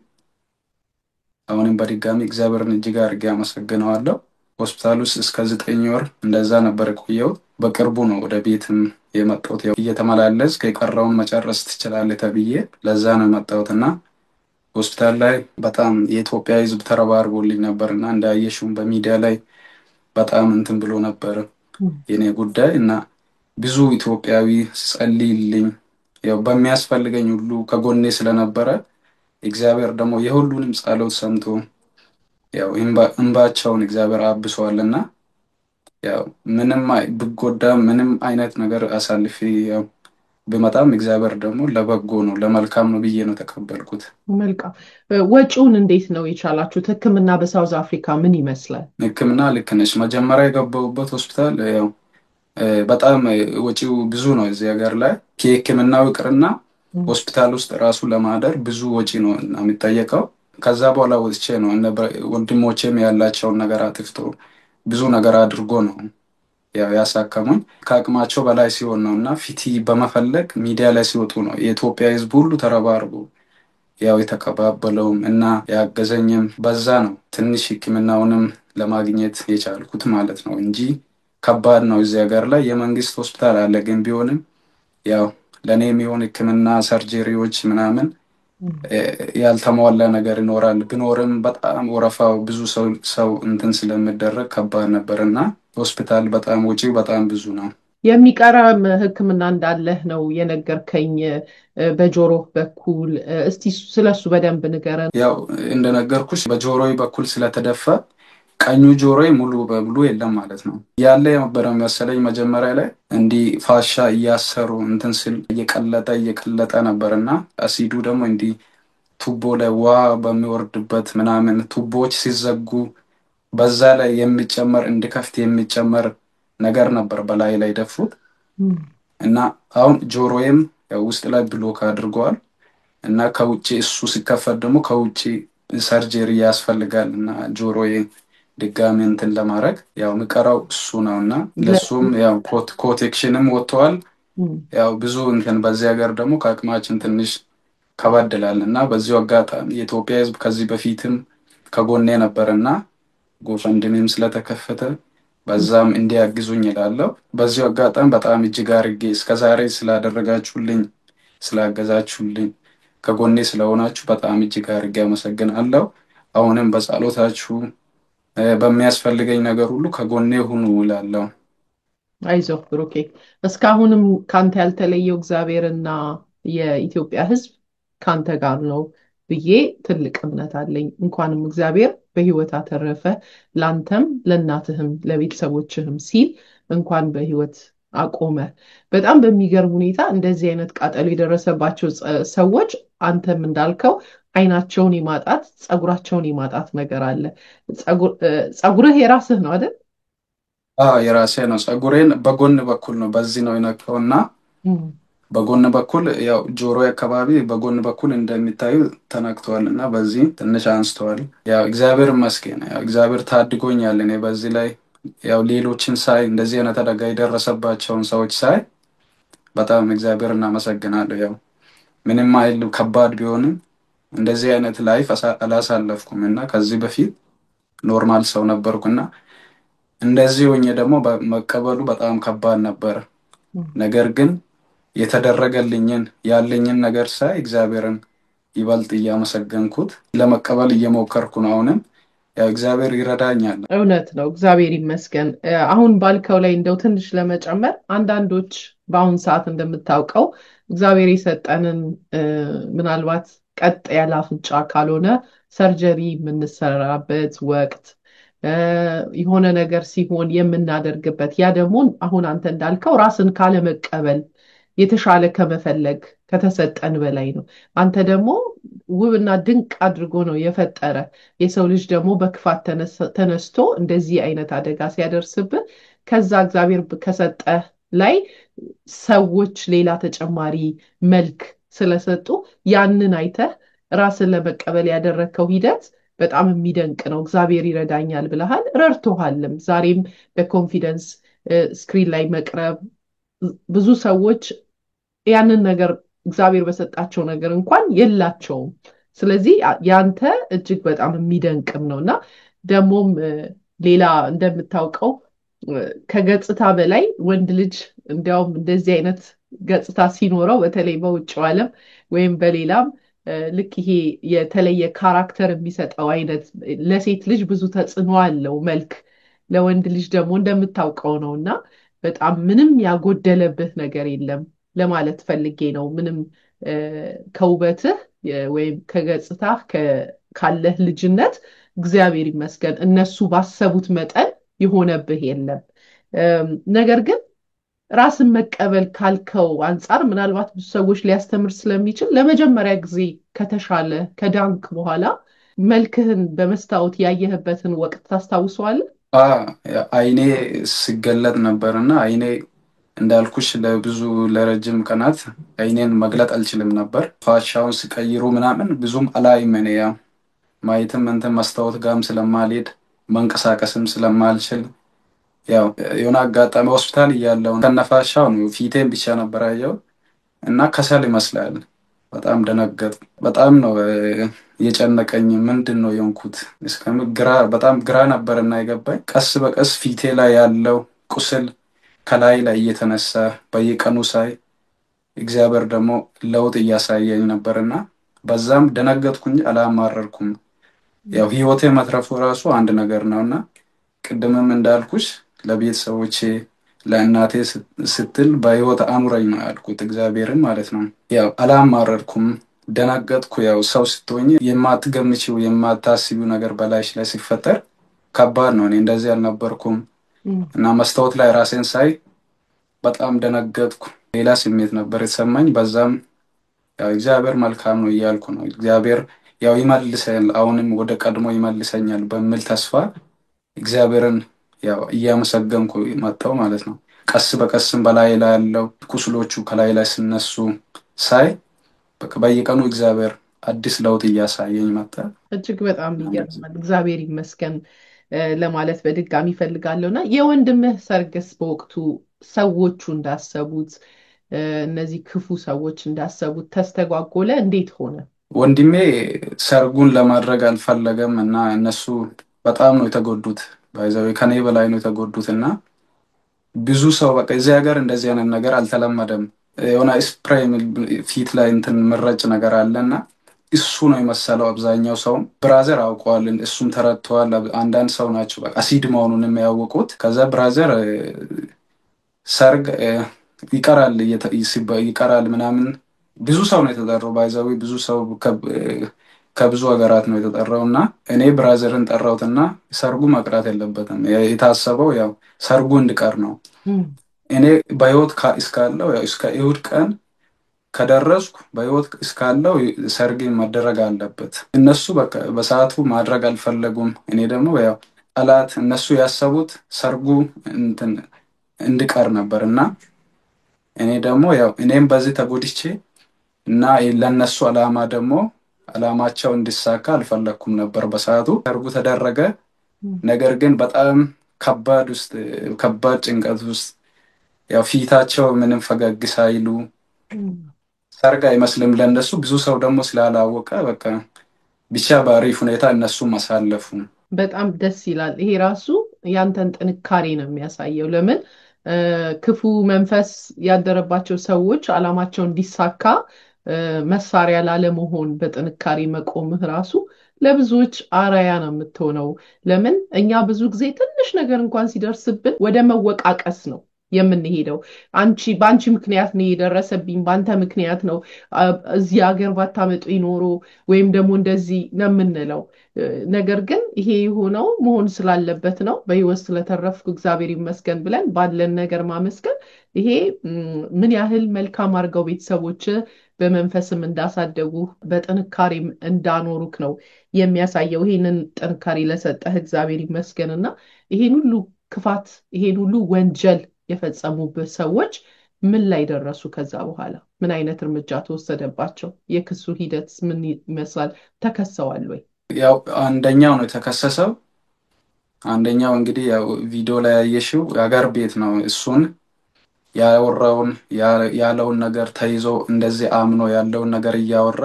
አሁንም በድጋሚ እግዚአብሔርን እጅግ አድርጌ አመሰግነዋለሁ። ሆስፒታል ውስጥ እስከ 9 ወር እንደዛ ነበር የቆየሁት። በቅርቡ ነው ወደ ቤትም የመጣሁት። ያው እየተመላለስክ የቀረውን መጨረስ ትችላለህ ተብዬ ለዛ ነው የመጣሁት እና ሆስፒታል ላይ በጣም የኢትዮጵያ ሕዝብ ተረባርቦልኝ ነበር እና እንዳየሽውም በሚዲያ ላይ በጣም እንትን ብሎ ነበር የኔ ጉዳይ እና ብዙ ኢትዮጵያዊ ሲጸልይልኝ ያው በሚያስፈልገኝ ሁሉ ከጎኔ ስለነበረ እግዚአብሔር ደግሞ የሁሉንም ጸሎት ሰምቶ ያው እንባቸውን እግዚአብሔር አብሷልና ያው ምንም ብጎዳ ምንም አይነት ነገር አሳልፌ ያው ብመጣም እግዚአብሔር ደግሞ ለበጎ ነው ለመልካም ነው ብዬ ነው ተቀበልኩት። መልካም። ወጪውን እንዴት ነው የቻላችሁት? ሕክምና በሳውዝ አፍሪካ ምን ይመስላል? ሕክምና ልክ ነሽ። መጀመሪያ የገባሁበት ሆስፒታል ያው በጣም ወጪው ብዙ ነው እዚህ ሀገር ላይ ከሕክምናው ይቅርና ሆስፒታል ውስጥ ራሱ ለማደር ብዙ ወጪ ነው እና የሚጠየቀው። ከዛ በኋላ ወጥቼ ነው ወንድሞቼም ያላቸውን ነገር አጥፍቶ ብዙ ነገር አድርጎ ነው ያው ያሳከሙኝ። ከአቅማቸው በላይ ሲሆን ነው እና ፊቲ በመፈለግ ሚዲያ ላይ ሲወጡ ነው የኢትዮጵያ ሕዝብ ሁሉ ተረባርቦ ያው የተቀባበለውም እና ያገዘኝም በዛ ነው ትንሽ ሕክምናውንም ለማግኘት የቻልኩት ማለት ነው እንጂ ከባድ ነው። እዚህ ሀገር ላይ የመንግስት ሆስፒታል አለ፣ ግን ቢሆንም ያው ለእኔ የሚሆን ሕክምና ሰርጀሪዎች ምናምን ያልተሟላ ነገር ይኖራል። ቢኖርም በጣም ወረፋው ብዙ ሰው እንትን ስለሚደረግ ከባድ ነበር እና ሆስፒታል በጣም ወጪው በጣም ብዙ ነው። የሚቀረም ሕክምና እንዳለህ ነው የነገርከኝ በጆሮ በኩል። እስቲ ስለሱ በደንብ ንገረን። ያው እንደነገርኩሽ በጆሮዬ በኩል ስለተደፋ ቀኙ ጆሮዬ ሙሉ በሙሉ የለም ማለት ነው። ያለ የነበረ መሰለኝ መጀመሪያ ላይ እንዲህ ፋሻ እያሰሩ እንትን ስል እየቀለጠ ነበር እና አሲዱ ደግሞ እንዲህ ቱቦ ላይ ውሃ በሚወርድበት ምናምን ቱቦዎች ሲዘጉ በዛ ላይ የሚጨመር እንዲከፍት የሚጨመር ነገር ነበር በላይ ላይ ደፉት እና አሁን ጆሮዬም ያው ውስጥ ላይ ብሎክ አድርገዋል እና ከውጭ እሱ ሲከፈት ደግሞ ከውጭ ሰርጀሪ ያስፈልጋል እና ጆሮዬ ድጋሚ እንትን ለማድረግ ያው ምቀራው እሱ ነው እና ለሱም ያው ኮቴክሽንም ወጥተዋል። ያው ብዙ እንትን በዚህ ሀገር ደግሞ ከአቅማችን ትንሽ ከበድላል እና በዚሁ አጋጣሚ የኢትዮጵያ ሕዝብ ከዚህ በፊትም ከጎኔ ነበር እና ጎፈንድሚም ስለተከፈተ በዛም እንዲያግዙኝ እላለሁ። በዚሁ አጋጣሚ በጣም እጅግ አድርጌ እስከዛሬ ስላደረጋችሁልኝ ስላገዛችሁልኝ ከጎኔ ስለሆናችሁ በጣም እጅግ አድርጌ አመሰግናለሁ። አሁንም በጸሎታችሁ በሚያስፈልገኝ ነገር ሁሉ ከጎኔ ሁኑ እላለሁ። አይዞህ ብሩኬ፣ እስካሁንም ካንተ ያልተለየው እግዚአብሔርና የኢትዮጵያ ሕዝብ ካንተ ጋር ነው ብዬ ትልቅ እምነት አለኝ። እንኳንም እግዚአብሔር በህይወት አተረፈ። ላንተም ለእናትህም ለቤተሰቦችህም ሲል እንኳን በህይወት አቆመ። በጣም በሚገርም ሁኔታ እንደዚህ አይነት ቃጠሎ የደረሰባቸው ሰዎች አንተም እንዳልከው አይናቸውን የማጣት ፀጉራቸውን የማጣት ነገር አለ። ፀጉርህ የራስህ ነው አይደል? የራሴ ነው። ፀጉሬን በጎን በኩል ነው በዚህ ነው የነካው እና በጎን በኩል ያው ጆሮ አካባቢ በጎን በኩል እንደሚታዩ ተነክተዋል እና በዚህ ትንሽ አንስተዋል። ያው እግዚአብሔር ይመስገን ያው እግዚአብሔር ታድጎኛል። እኔ በዚህ ላይ ያው ሌሎችን ሳይ እንደዚህ አይነት አደጋ የደረሰባቸውን ሰዎች ሳይ በጣም እግዚአብሔር እናመሰግናለሁ። ያው ምንም አይል ከባድ ቢሆንም እንደዚህ አይነት ላይፍ አላሳለፍኩም እና ከዚህ በፊት ኖርማል ሰው ነበርኩና እንደዚህ ሆኜ ደግሞ መቀበሉ በጣም ከባድ ነበር። ነገር ግን የተደረገልኝን ያለኝን ነገር ሳይ እግዚአብሔርን ይበልጥ እያመሰገንኩት ለመቀበል እየሞከርኩ ነው። አሁንም ያው እግዚአብሔር ይረዳኛል። እውነት ነው፣ እግዚአብሔር ይመስገን። አሁን ባልከው ላይ እንደው ትንሽ ለመጨመር አንዳንዶች በአሁን ሰዓት እንደምታውቀው እግዚአብሔር የሰጠንን ምናልባት ቀጥ ያለ አፍንጫ ካልሆነ ሰርጀሪ የምንሰራበት ወቅት የሆነ ነገር ሲሆን የምናደርግበት ያ ደግሞ አሁን አንተ እንዳልከው ራስን ካለመቀበል የተሻለ ከመፈለግ ከተሰጠን በላይ ነው። አንተ ደግሞ ውብና ድንቅ አድርጎ ነው የፈጠረ። የሰው ልጅ ደግሞ በክፋት ተነስቶ እንደዚህ አይነት አደጋ ሲያደርስብህ ከዛ እግዚአብሔር ከሰጠህ ላይ ሰዎች ሌላ ተጨማሪ መልክ ስለሰጡ ያንን አይተህ ራስን ለመቀበል ያደረግከው ሂደት በጣም የሚደንቅ ነው። እግዚአብሔር ይረዳኛል ብለሃል፣ ረድቶሃልም። ዛሬም በኮንፊደንስ ስክሪን ላይ መቅረብ ብዙ ሰዎች ያንን ነገር እግዚአብሔር በሰጣቸው ነገር እንኳን የላቸውም። ስለዚህ ያንተ እጅግ በጣም የሚደንቅም ነው እና ደግሞም ሌላ እንደምታውቀው ከገጽታ በላይ ወንድ ልጅ እንዲያውም እንደዚህ አይነት ገጽታ ሲኖረው በተለይ በውጭው ዓለም ወይም በሌላም ልክ ይሄ የተለየ ካራክተር የሚሰጠው አይነት ለሴት ልጅ ብዙ ተጽዕኖ አለው መልክ፣ ለወንድ ልጅ ደግሞ እንደምታውቀው ነው እና በጣም ምንም ያጎደለብህ ነገር የለም ለማለት ፈልጌ ነው። ምንም ከውበትህ ወይም ከገጽታህ ካለህ ልጅነት እግዚአብሔር ይመስገን እነሱ ባሰቡት መጠን የሆነብህ የለም። ነገር ግን ራስን መቀበል ካልከው አንጻር ምናልባት ብዙ ሰዎች ሊያስተምር ስለሚችል ለመጀመሪያ ጊዜ ከተሻለ ከዳንክ በኋላ መልክህን በመስታወት ያየህበትን ወቅት ታስታውሰዋለህ? አይኔ ሲገለጥ ነበር እና አይኔ እንዳልኩሽ ለረጅም ቀናት አይኔን መግለጥ አልችልም ነበር። ፋሻውን ሲቀይሩ ምናምን ብዙም አላይም። እኔ ያው ማየትም እንትን መስታወት ጋርም ስለማልሄድ መንቀሳቀስም ስለማልችል ያው የሆነ አጋጣሚ ሆስፒታል እያለሁ ከነፋሻው ነው ፊቴን ብቻ ነበር ያየው እና ከሰል ይመስላል። በጣም ደነገጥ። በጣም ነው የጨነቀኝ። ምንድን ነው የሆንኩት? በጣም ግራ ነበርና የገባኝ ቀስ በቀስ ፊቴ ላይ ያለው ቁስል ከላይ ላይ እየተነሳ በየቀኑ ሳይ እግዚአብሔር ደግሞ ለውጥ እያሳየኝ ነበርና በዛም ደነገጥኩኝ። አላማረርኩም። ያው ህይወቴ መትረፉ ራሱ አንድ ነገር ነውና ቅድምም እንዳልኩሽ ለቤተሰቦቼ ለእናቴ ስትል በህይወት አኑረኝ ነው ያልኩት፣ እግዚአብሔርን ማለት ነው። ያው አላማረርኩም። ደነገጥኩ። ያው ሰው ስትሆኝ የማትገምቺው የማታስቢው ነገር በላይሽ ላይ ሲፈጠር ከባድ ነው። እኔ እንደዚህ አልነበርኩም እና መስታወት ላይ ራሴን ሳይ በጣም ደነገጥኩ። ሌላ ስሜት ነበር የተሰማኝ። በዛም ያው እግዚአብሔር መልካም ነው እያልኩ ነው። እግዚአብሔር ያው ይመልሰኛል፣ አሁንም ወደ ቀድሞ ይመልሰኛል በሚል ተስፋ እግዚአብሔርን ያው እያመሰገንኩ መጣሁ ማለት ነው። ቀስ በቀስም በላይ ላይ ያለው ቁስሎቹ ከላይ ላይ ሲነሱ ሳይ በየቀኑ እግዚአብሔር አዲስ ለውጥ እያሳየኝ መጣ። እጅግ በጣም ይገርማል። እግዚአብሔር ይመስገን ለማለት በድጋሚ እፈልጋለሁ። እና የወንድምህ ሰርግስ በወቅቱ ሰዎቹ እንዳሰቡት እነዚህ ክፉ ሰዎች እንዳሰቡት ተስተጓጎለ? እንዴት ሆነ? ወንድሜ ሰርጉን ለማድረግ አልፈለገም እና እነሱ በጣም ነው የተጎዱት። ባይዘው ከኔ በላይ ነው የተጎዱት እና ብዙ ሰው በቃ እዚህ ሀገር እንደዚህ አይነት ነገር አልተለመደም። የሆነ ስፕሬይ ፊት ላይ እንትን ምረጭ ነገር አለና እሱ ነው የመሰለው አብዛኛው ሰው። ብራዘር አውቀዋል፣ እሱም ተረድተዋል። አንዳንድ ሰው ናቸው በቃ አሲድ መሆኑን የሚያውቁት። ከዛ ብራዘር ሰርግ ይቀራል ምናምን ብዙ ሰው ነው የተጠራው። ባይዛዊ ብዙ ሰው ከብዙ ሀገራት ነው የተጠራው እና እኔ ብራዘርን ጠራሁትና ሰርጉ መቅራት የለበትም የታሰበው ያው ሰርጉ እንዲቀር ነው። እኔ በህይወት እስካለው እስከ እሑድ ቀን ከደረስኩ በህይወት እስካለው ሰርግ መደረግ አለበት። እነሱ በቃ በሰዓቱ ማድረግ አልፈለጉም። እኔ ደግሞ ያው ጠላት እነሱ ያሰቡት ሰርጉ እንዲቀር ነበር እና እኔ ደግሞ ያው እኔም በዚህ ተጎድቼ እና ለነሱ አላማ ደግሞ አላማቸው እንዲሳካ አልፈለኩም ነበር በሰዓቱ። ሰርጉ ተደረገ። ነገር ግን በጣም ከባድ ጭንቀት ውስጥ ያው ፊታቸው ምንም ፈገግ ሳይሉ ሰርግ አይመስልም ለነሱ። ብዙ ሰው ደግሞ ስላላወቀ በቃ ብቻ በአሪፍ ሁኔታ እነሱ ማሳለፉ በጣም ደስ ይላል። ይሄ ራሱ ያንተን ጥንካሬ ነው የሚያሳየው። ለምን ክፉ መንፈስ ያደረባቸው ሰዎች አላማቸው እንዲሳካ መሳሪያ ላለመሆን በጥንካሬ መቆምህ ራሱ ለብዙዎች አራያ ነው የምትሆነው። ለምን እኛ ብዙ ጊዜ ትንሽ ነገር እንኳን ሲደርስብን ወደ መወቃቀስ ነው የምንሄደው። በአንቺ ምክንያት ነው የደረሰብኝ፣ በአንተ ምክንያት ነው፣ እዚህ ሀገር ባታመጡ ይኖሮ ወይም ደግሞ እንደዚህ ነው የምንለው። ነገር ግን ይሄ የሆነው መሆን ስላለበት ነው። በህይወት ስለተረፍኩ እግዚአብሔር ይመስገን ብለን ባለን ነገር ማመስገን፣ ይሄ ምን ያህል መልካም አድርገው ቤተሰቦች በመንፈስም እንዳሳደጉ በጥንካሬም እንዳኖሩክ ነው የሚያሳየው። ይሄንን ጥንካሬ ለሰጠህ እግዚአብሔር ይመስገንና ይሄን ሁሉ ክፋት ይሄን ሁሉ ወንጀል የፈጸሙበት ሰዎች ምን ላይ ደረሱ? ከዛ በኋላ ምን አይነት እርምጃ ተወሰደባቸው? የክሱ ሂደት ምን ይመስላል? ተከሰዋል ወይ? ያው አንደኛው ነው የተከሰሰው። አንደኛው እንግዲህ ያው ቪዲዮ ላይ ያየሽው የሀገር ቤት ነው። እሱን ያለውን ነገር ተይዞ እንደዚህ አምኖ ያለውን ነገር እያወራ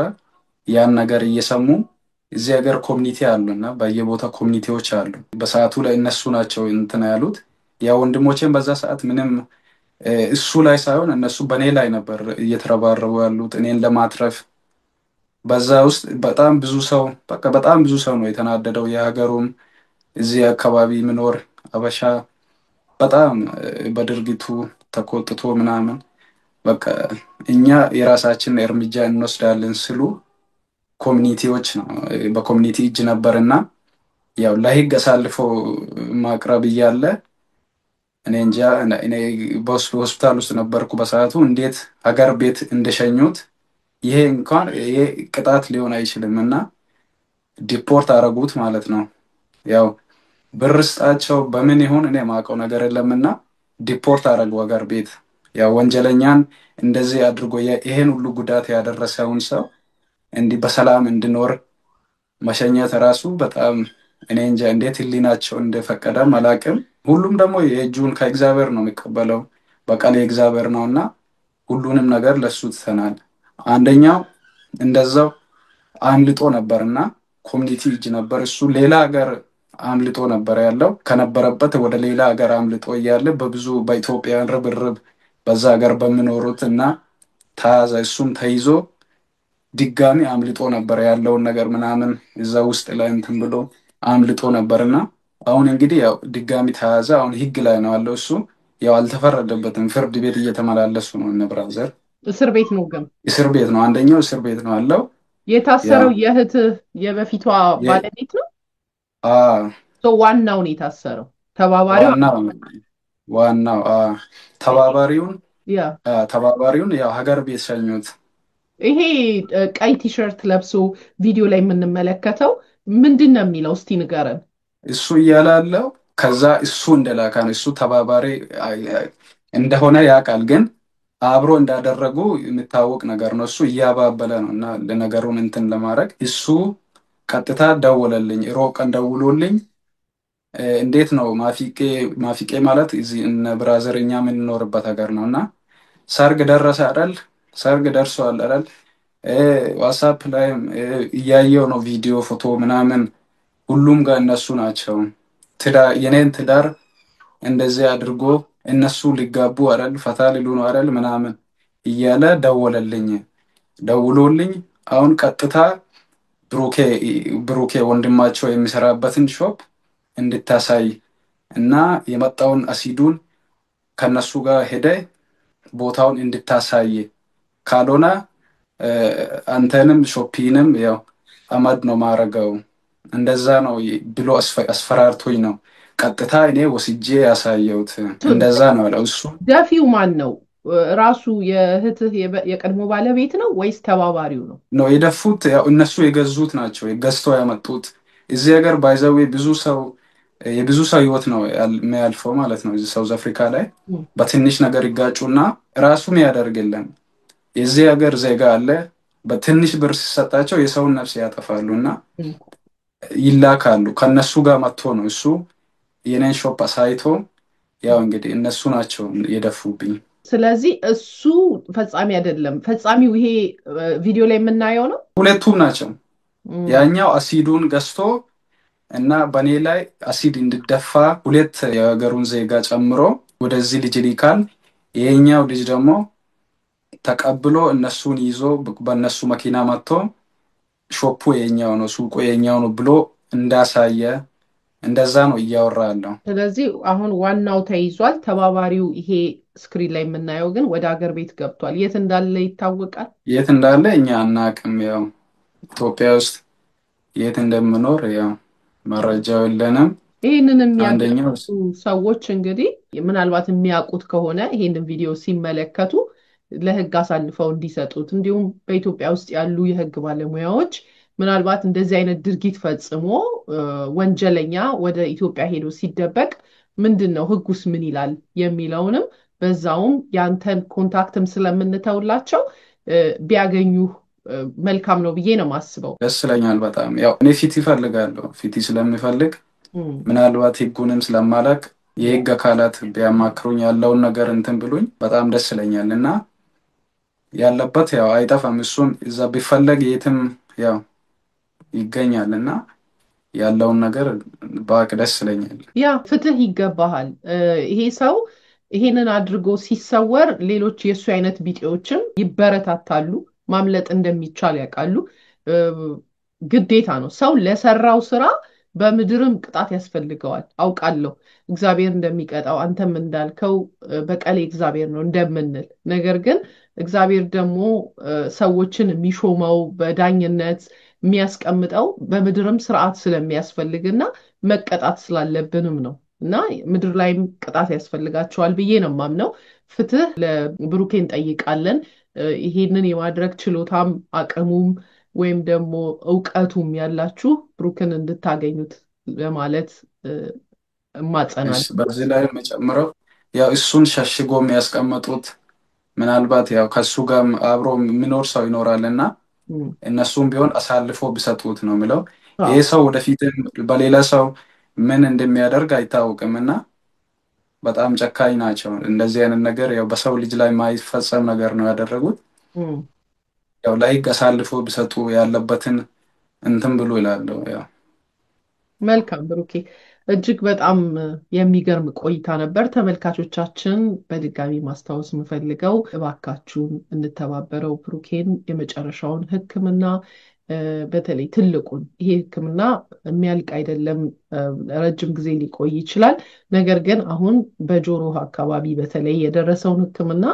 ያን ነገር እየሰሙ እዚህ ሀገር ኮሚኒቲ አሉ እና በየቦታ ኮሚኒቲዎች አሉ። በሰዓቱ ላይ እነሱ ናቸው እንትን ያሉት። ያ ወንድሞቼም በዛ ሰዓት ምንም እሱ ላይ ሳይሆን እነሱ በእኔ ላይ ነበር እየተረባረቡ ያሉት እኔን ለማትረፍ። በዛ ውስጥ በጣም ብዙ ሰው በቃ በጣም ብዙ ሰው ነው የተናደደው። የሀገሩም እዚህ አካባቢ ምኖር አበሻ በጣም በድርጊቱ ተቆጥቶ ምናምን በቃ እኛ የራሳችንን እርምጃ እንወስዳለን ስሉ ኮሚኒቲዎች ነው በኮሚኒቲ እጅ ነበርና ያው ለህግ አሳልፎ ማቅረብ እያለ እኔ እንጃ እኔ በሆስፒታል ውስጥ ነበርኩ በሰዓቱ። እንዴት ሀገር ቤት እንደሸኙት ይሄ እንኳን ይሄ ቅጣት ሊሆን አይችልም እና ዲፖርት አረጉት ማለት ነው። ያው ብር ስጣቸው በምን ይሁን እኔ የማውቀው ነገር የለምና ዲፖርት አረጉ ሀገር ቤት። ያው ወንጀለኛን እንደዚህ አድርጎ ይሄን ሁሉ ጉዳት ያደረሰውን ሰው እንዲህ በሰላም እንድኖር መሸኘት ራሱ በጣም እኔ እንጃ እንዴት ህሊናቸው እንደፈቀደም አላቅም። ሁሉም ደግሞ የእጁን ከእግዚአብሔር ነው የሚቀበለው፣ በቀል የእግዚአብሔር ነውና ሁሉንም ነገር ለሱ ትተናል። አንደኛው እንደዛው አምልጦ ነበርና ኮሚኒቲ እጅ ነበር። እሱ ሌላ ሀገር አምልጦ ነበር ያለው። ከነበረበት ወደ ሌላ ሀገር አምልጦ እያለ በብዙ በኢትዮጵያን ርብርብ በዛ ሀገር በሚኖሩት እና ተያዘ። እሱም ተይዞ ድጋሚ አምልጦ ነበር ያለውን ነገር ምናምን እዛ ውስጥ ላይ እንትን ብሎ አምልጦ ነበርና አሁን እንግዲህ ያው ድጋሚ ተያዘ። አሁን ህግ ላይ ነው ያለው። እሱ ያው አልተፈረደበትም። ፍርድ ቤት እየተመላለሱ ነው እነ ብራዘር። እስር ቤት ነው ግን እስር ቤት ነው፣ አንደኛው እስር ቤት ነው ያለው። የታሰረው። ያው የእህትህ የበፊቷ ባለቤት ነው? አ ዋናው ነው የታሰረው? ተባባሪው? ዋናው ዋናው ተባባሪውን ያ ተባባሪውን ያው ሀገር ቤት ሸኙት። ይሄ ቀይ ቲሸርት ለብሶ ቪዲዮ ላይ የምንመለከተው ምንድን ነው የሚለው? እስቲ ንገረን። እሱ እያላለው ከዛ እሱ እንደላካ ነው። እሱ ተባባሪ እንደሆነ ያውቃል፣ ግን አብሮ እንዳደረጉ የሚታወቅ ነገር ነው። እሱ እያባበለ ነው እና ለነገሩን እንትን ለማድረግ እሱ ቀጥታ ደወለልኝ። ሮብ ቀን ደውሎልኝ እንዴት ነው ማፊቄ ማለት እዚህ እነ ብራዘር እኛ የምንኖርበት ሀገር ነው እና ሰርግ ደረሰ አይደል? ሰርግ ደርሷል አይደል? ዋትሳፕ ላይም እያየው ነው ቪዲዮ ፎቶ ምናምን ሁሉም ጋር እነሱ ናቸው። የኔን ትዳር እንደዚህ አድርጎ እነሱ ሊጋቡ አይደል ፈታ ሊሉ ነው አይደል ምናምን እያለ ደወለልኝ። ደውሎልኝ አሁን ቀጥታ ብሩኬ ወንድማቸው የሚሰራበትን ሾፕ እንድታሳይ እና የመጣውን አሲዱን ከነሱ ጋር ሄደ ቦታውን እንድታሳይ ካልሆነ አንተንም ሾፒንም ያው አመድ ነው ማረገው እንደዛ ነው ብሎ አስፈራርቶኝ ነው ቀጥታ እኔ ወስጄ ያሳየሁት። እንደዛ ነው ያለው እሱ። ደፊው ማን ነው? ራሱ የእህትህ የቀድሞ ባለቤት ነው ወይስ ተባባሪው ነው? ነው የደፉት። ያው እነሱ የገዙት ናቸው ገዝተው ያመጡት። እዚህ ሀገር ባይዘዌ የብዙ ሰው ህይወት ነው የሚያልፈው ማለት ነው። እዚህ ሳውዝ አፍሪካ ላይ በትንሽ ነገር ይጋጩና ራሱም ያደርግልን። የዚህ ሀገር ዜጋ አለ በትንሽ ብር ሲሰጣቸው የሰውን ነፍስ ያጠፋሉ እና ይላካሉ። ከነሱ ጋር መጥቶ ነው እሱ የኔን ሾፕ አሳይቶ ያው እንግዲህ እነሱ ናቸው የደፉብኝ። ስለዚህ እሱ ፈጻሚ አይደለም። ፈጻሚው ይሄ ቪዲዮ ላይ የምናየው ነው። ሁለቱም ናቸው። ያኛው አሲዱን ገዝቶ እና በኔ ላይ አሲድ እንድደፋ ሁለት የሀገሩን ዜጋ ጨምሮ ወደዚህ ልጅ ሊካል፣ ይሄኛው ልጅ ደግሞ ተቀብሎ እነሱን ይዞ በእነሱ መኪና መጥቶ ሾፑ የኛው ነው ሱቁ የኛው ነው ብሎ እንዳሳየ እንደዛ ነው እያወራ ያለው። ስለዚህ አሁን ዋናው ተይዟል። ተባባሪው ይሄ ስክሪን ላይ የምናየው ግን ወደ ሀገር ቤት ገብቷል። የት እንዳለ ይታወቃል? የት እንዳለ እኛ አናቅም። ያው ኢትዮጵያ ውስጥ የት እንደምኖር ያው መረጃው የለንም። ይህንን የሚያውቁ ሰዎች እንግዲህ ምናልባት የሚያውቁት ከሆነ ይህንን ቪዲዮ ሲመለከቱ ለህግ አሳልፈው እንዲሰጡት፣ እንዲሁም በኢትዮጵያ ውስጥ ያሉ የህግ ባለሙያዎች ምናልባት እንደዚህ አይነት ድርጊት ፈጽሞ ወንጀለኛ ወደ ኢትዮጵያ ሄዶ ሲደበቅ ምንድን ነው ህጉስ ምን ይላል የሚለውንም በዛውም ያንተን ኮንታክትም ስለምንተውላቸው ቢያገኙ መልካም ነው ብዬ ነው ማስበው። ደስ ይለኛል በጣም። ያው እኔ ፊት ይፈልጋለሁ ፊት ስለሚፈልግ ምናልባት ህጉንም ስለማላቅ የህግ አካላት ቢያማክሩኝ ያለውን ነገር እንትን ብሉኝ በጣም ደስ ይለኛል እና ያለበት ያው አይጠፋም። እሱን እዛ ቢፈለግ የትም ያው ይገኛል እና ያለውን ነገር ባቅ ደስ ይለኛል። ያ ፍትህ ይገባሃል። ይሄ ሰው ይሄንን አድርጎ ሲሰወር ሌሎች የእሱ አይነት ቢጤዎችም ይበረታታሉ፣ ማምለጥ እንደሚቻል ያውቃሉ። እ፣ ግዴታ ነው ሰው ለሰራው ስራ በምድርም ቅጣት ያስፈልገዋል። አውቃለሁ እግዚአብሔር እንደሚቀጣው አንተም እንዳልከው በቀሌ እግዚአብሔር ነው እንደምንል፣ ነገር ግን እግዚአብሔር ደግሞ ሰዎችን የሚሾመው በዳኝነት የሚያስቀምጠው በምድርም ስርዓት ስለሚያስፈልግና መቀጣት ስላለብንም ነው። እና ምድር ላይም ቅጣት ያስፈልጋቸዋል ብዬ ነው የማምነው። ፍትህ ለብሩኬ እንጠይቃለን። ይሄንን የማድረግ ችሎታም አቅሙም ወይም ደግሞ እውቀቱም ያላችሁ ብሩክን እንድታገኙት በማለት እማጸናለሁ። በዚህ ላይ የምጨምረው ያው እሱን ሸሽጎ የሚያስቀምጡት ምናልባት ያው ከሱ ጋር አብሮ የሚኖር ሰው ይኖራል እና እም፣ እነሱም ቢሆን አሳልፎ ቢሰጡት ነው የምለው። ይሄ አዎ ሰው ወደፊትም በሌላ ሰው ምን እንደሚያደርግ አይታወቅም እና በጣም ጨካኝ ናቸው። እንደዚህ አይነት ነገር ያው በሰው ልጅ ላይ የማይፈጸም ነገር ነው ያደረጉት። እም። ያው ለህግ አሳልፎ ቢሰጡ ያለበትን እንትን ብሎ ይላለሁ። ያው መልካም ብሩኬ፣ እጅግ በጣም የሚገርም ቆይታ ነበር። ተመልካቾቻችን በድጋሚ ማስታወስ የምፈልገው እባካችሁን እንተባበረው ብሩኬን የመጨረሻውን ሕክምና በተለይ ትልቁን ይሄ ሕክምና የሚያልቅ አይደለም፣ ረጅም ጊዜ ሊቆይ ይችላል። ነገር ግን አሁን በጆሮ አካባቢ በተለይ የደረሰውን ሕክምና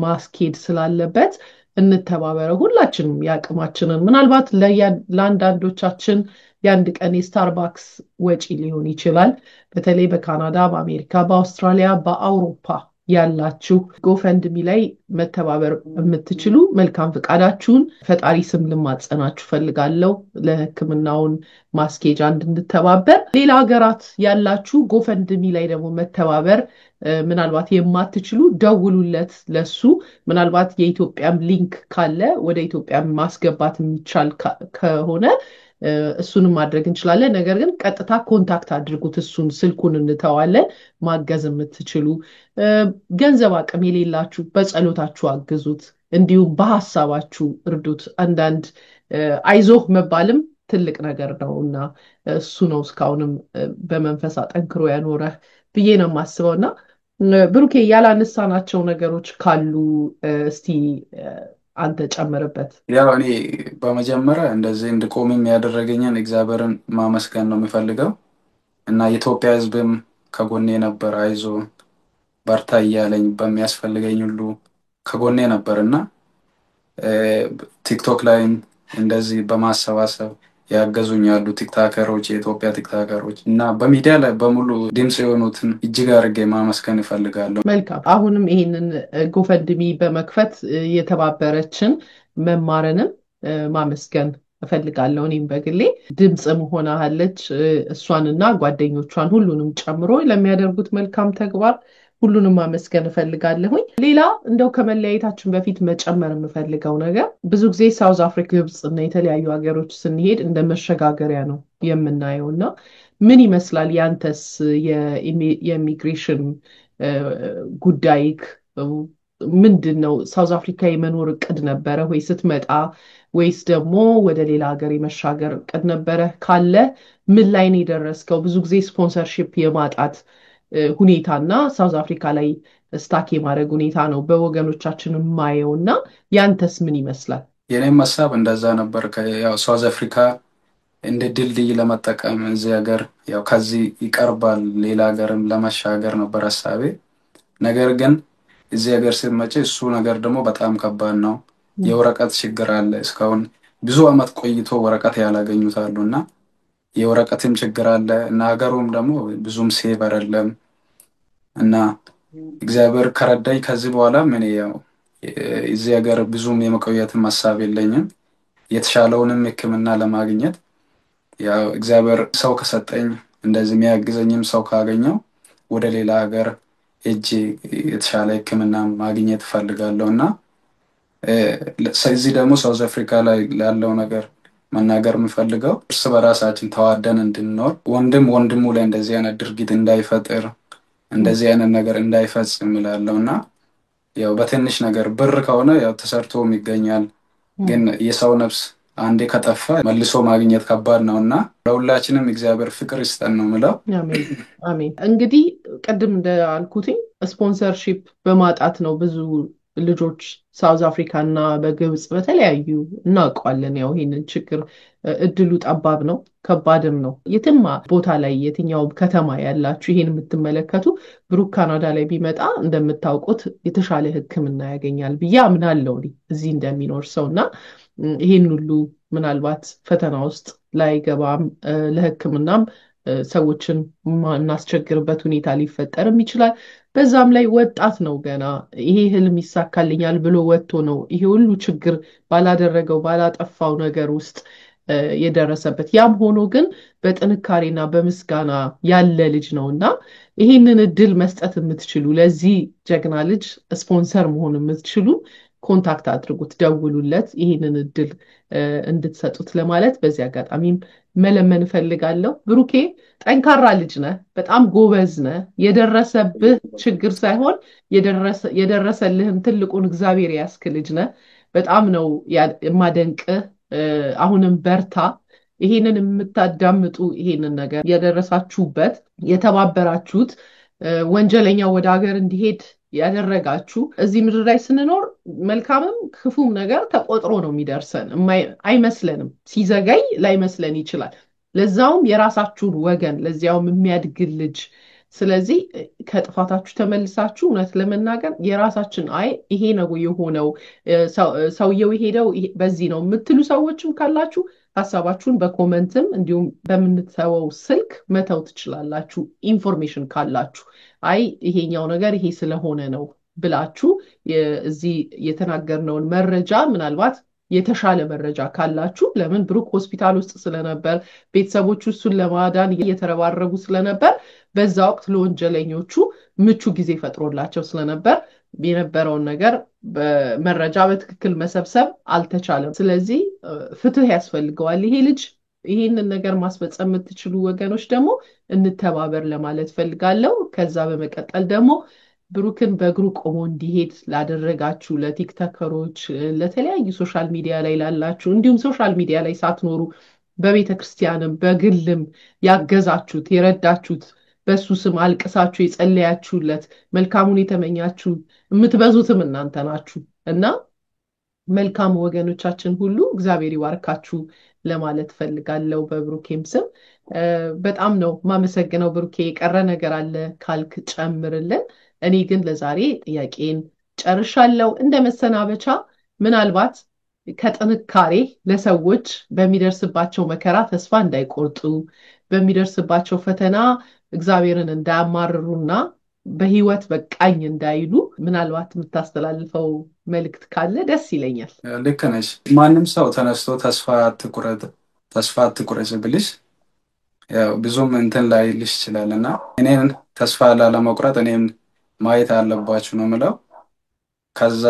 ማስኬድ ስላለበት እንተባበረው ሁላችንም የአቅማችንን። ምናልባት ለአንዳንዶቻችን የአንድ ቀን የስታርባክስ ወጪ ሊሆን ይችላል። በተለይ በካናዳ፣ በአሜሪካ፣ በአውስትራሊያ፣ በአውሮፓ ያላችሁ ጎፈንድሚ ላይ መተባበር የምትችሉ መልካም ፈቃዳችሁን ፈጣሪ ስም ልማጸናችሁ ፈልጋለሁ። ለሕክምናውን ማስኬጃ እንድንተባበር። ሌላ ሀገራት ያላችሁ ጎፈንድሚ ላይ ደግሞ መተባበር ምናልባት የማትችሉ ደውሉለት ለሱ። ምናልባት የኢትዮጵያም ሊንክ ካለ ወደ ኢትዮጵያ ማስገባት የሚቻል ከሆነ እሱንም ማድረግ እንችላለን። ነገር ግን ቀጥታ ኮንታክት አድርጉት፣ እሱን ስልኩን እንተዋለን። ማገዝ የምትችሉ ገንዘብ አቅም የሌላችሁ በጸሎታችሁ አግዙት፣ እንዲሁም በሀሳባችሁ እርዱት። አንዳንድ አይዞህ መባልም ትልቅ ነገር ነው እና እሱ ነው እስካሁንም በመንፈስ አጠንክሮ ያኖረህ ብዬ ነው የማስበው። እና ብሩኬ ያላነሳናቸው ነገሮች ካሉ እስቲ አንተ ጨምርበት። ያው እኔ በመጀመሪያ እንደዚህ እንድቆምም ያደረገኝን እግዚአብሔርን ማመስገን ነው የሚፈልገው እና የኢትዮጵያ ሕዝብም ከጎኔ ነበር። አይዞ በርታ እያለኝ በሚያስፈልገኝ ሁሉ ከጎኔ ነበር እና ቲክቶክ ላይም እንደዚህ በማሰባሰብ ያገዙኝ ያሉ ቲክታከሮች፣ የኢትዮጵያ ቲክታከሮች እና በሚዲያ ላይ በሙሉ ድምፅ የሆኑትን እጅግ አድርጌ ማመስገን እፈልጋለሁ። መልካም። አሁንም ይሄንን ጎፈንድሚ በመክፈት የተባበረችን መማርንም ማመስገን እፈልጋለሁ። እኔም በግሌ ድምፅም ሆናለች እሷንና ጓደኞቿን ሁሉንም ጨምሮ ለሚያደርጉት መልካም ተግባር ሁሉንም ማመስገን እፈልጋለሁኝ። ሌላ እንደው ከመለያየታችን በፊት መጨመር የምፈልገው ነገር ብዙ ጊዜ ሳውዝ አፍሪካ፣ ግብፅ እና የተለያዩ ሀገሮች ስንሄድ እንደ መሸጋገሪያ ነው የምናየው እና ምን ይመስላል ያንተስ የኢሚግሬሽን ጉዳይክ ምንድን ነው? ሳውዝ አፍሪካ የመኖር እቅድ ነበረ ወይ ስትመጣ? ወይስ ደግሞ ወደ ሌላ ሀገር የመሻገር እቅድ ነበረ? ካለ ምን ላይ ነው የደረስከው? ብዙ ጊዜ ስፖንሰርሺፕ የማጣት ሁኔታና ሳውዝ አፍሪካ ላይ ስታክ የማድረግ ሁኔታ ነው በወገኖቻችን የማየው እና ያንተስ ምን ይመስላል? የኔም ሀሳብ እንደዛ ነበር። ያው ሳውዝ አፍሪካ እንደ ድልድይ ለመጠቀም እዚህ ሀገር ያው ከዚህ ይቀርባል ሌላ ሀገርም ለመሻገር ነበር ሀሳቤ። ነገር ግን እዚህ ሀገር ስትመጪ እሱ ነገር ደግሞ በጣም ከባድ ነው። የወረቀት ችግር አለ። እስካሁን ብዙ አመት ቆይቶ ወረቀት ያላገኙት አሉ እና የወረቀትም ችግር አለ እና ሀገሩም ደግሞ ብዙም ሴቭ አይደለም እና እግዚአብሔር ከረዳኝ ከዚህ በኋላ ምን ያው እዚህ ሀገር ብዙም የመቆየትም ሀሳብ የለኝም። የተሻለውንም ሕክምና ለማግኘት ያው እግዚአብሔር ሰው ከሰጠኝ እንደዚህ የሚያግዘኝም ሰው ካገኘው ወደ ሌላ ሀገር ሄጄ የተሻለ ሕክምና ማግኘት እፈልጋለሁ እና እዚህ ደግሞ ሳውዝ አፍሪካ ላይ ላለው ነገር መናገር የምፈልገው እርስ በራሳችን ተዋደን እንድንኖር፣ ወንድም ወንድሙ ላይ እንደዚህ አይነት ድርጊት እንዳይፈጥር፣ እንደዚህ አይነት ነገር እንዳይፈጽም እላለሁ እና ያው በትንሽ ነገር ብር ከሆነ ያው ተሰርቶም ይገኛል። ግን የሰው ነፍስ አንዴ ከጠፋ መልሶ ማግኘት ከባድ ነውና ለሁላችንም እግዚአብሔር ፍቅር ይስጠን ነው የምለው። አሜን አሜን። እንግዲህ ቅድም እንዳልኩትኝ ስፖንሰርሺፕ በማጣት ነው ብዙ ልጆች ሳውዝ አፍሪካ እና በግብጽ በተለያዩ እናውቀዋለን። ያው ይሄንን ችግር እድሉ ጠባብ ነው፣ ከባድም ነው። የትም ቦታ ላይ የትኛውም ከተማ ያላችሁ ይሄን የምትመለከቱ ብሩክ ካናዳ ላይ ቢመጣ እንደምታውቁት የተሻለ ሕክምና ያገኛል ብዬ አምናለሁ እዚህ እንደሚኖር ሰው እና ይሄን ሁሉ ምናልባት ፈተና ውስጥ ላይገባም ለሕክምናም ሰዎችን እናስቸግርበት ሁኔታ ሊፈጠርም ይችላል። በዛም ላይ ወጣት ነው ገና ይሄ ህልም ይሳካልኛል ብሎ ወጥቶ ነው ይሄ ሁሉ ችግር ባላደረገው ባላጠፋው ነገር ውስጥ የደረሰበት። ያም ሆኖ ግን በጥንካሬና በምስጋና ያለ ልጅ ነው እና ይሄንን እድል መስጠት የምትችሉ ለዚህ ጀግና ልጅ ስፖንሰር መሆን የምትችሉ ኮንታክት አድርጉት፣ ደውሉለት፣ ይሄንን እድል እንድትሰጡት ለማለት በዚህ አጋጣሚም መለመን እፈልጋለሁ። ብሩኬ ጠንካራ ልጅ ነህ፣ በጣም ጎበዝ ነህ። የደረሰብህ ችግር ሳይሆን የደረሰልህን ትልቁን እግዚአብሔር ያስክ ልጅ ነህ። በጣም ነው የማደንቅህ። አሁንም በርታ። ይሄንን የምታዳምጡ ይሄንን ነገር የደረሳችሁበት የተባበራችሁት ወንጀለኛው ወደ ሀገር እንዲሄድ ያደረጋችሁ እዚህ ምድር ላይ ስንኖር መልካምም ክፉም ነገር ተቆጥሮ ነው የሚደርሰን። አይመስለንም፣ ሲዘገይ ላይመስለን ይችላል። ለዛውም የራሳችሁን ወገን፣ ለዚያውም የሚያድግ ልጅ። ስለዚህ ከጥፋታችሁ ተመልሳችሁ እውነት ለመናገር የራሳችን ይሄ ነው የሆነው ሰውየው የሄደው በዚህ ነው የምትሉ ሰዎችም ካላችሁ ሀሳባችሁን በኮመንትም እንዲሁም በምንተወው ስልክ መተው ትችላላችሁ። ኢንፎርሜሽን ካላችሁ ይሄኛው ነገር ይሄ ስለሆነ ነው ብላችሁ እዚህ የተናገርነውን መረጃ ምናልባት የተሻለ መረጃ ካላችሁ፣ ለምን ብሩክ ሆስፒታል ውስጥ ስለነበር ቤተሰቦቹ እሱን ለማዳን እየተረባረቡ ስለነበር በዛ ወቅት ለወንጀለኞቹ ምቹ ጊዜ ፈጥሮላቸው ስለነበር የነበረውን ነገር መረጃ በትክክል መሰብሰብ አልተቻለም። ስለዚህ ፍትህ ያስፈልገዋል ይሄ ልጅ። ይህንን ነገር ማስፈጸም የምትችሉ ወገኖች ደግሞ እንተባበር ለማለት ፈልጋለሁ። ከዛ በመቀጠል ደግሞ ብሩክን በእግሩ ቆሞ እንዲሄድ ላደረጋችሁ ለቲክቶከሮች፣ ለተለያዩ ሶሻል ሚዲያ ላይ ላላችሁ፣ እንዲሁም ሶሻል ሚዲያ ላይ ሳትኖሩ በቤተ ክርስቲያንም በግልም ያገዛችሁት የረዳችሁት፣ በሱ ስም አልቅሳችሁ የጸለያችሁለት፣ መልካሙን የተመኛችሁ የምትበዙትም እናንተ ናችሁ እና መልካም ወገኖቻችን ሁሉ እግዚአብሔር ይባርካችሁ ለማለት ፈልጋለሁ በብሩኬም ስም። በጣም ነው ማመሰግነው። ብሩኬ የቀረ ነገር አለ ካልክ ጨምርልን። እኔ ግን ለዛሬ ጥያቄን ጨርሻለሁ። እንደ መሰናበቻ ምናልባት ከጥንካሬ ለሰዎች በሚደርስባቸው መከራ ተስፋ እንዳይቆርጡ፣ በሚደርስባቸው ፈተና እግዚአብሔርን እንዳያማርሩና በህይወት በቃኝ እንዳይሉ ምናልባት የምታስተላልፈው መልእክት ካለ ደስ ይለኛል። ልክ ነሽ። ማንም ሰው ተነስቶ ተስፋ አትቁረጥ ብልሽ ብዙም እንትን ላይልሽ ይችላል እና እኔን ተስፋ ላለመቁረጥ እኔም ማየት አለባችሁ ነው የምለው። ከዛ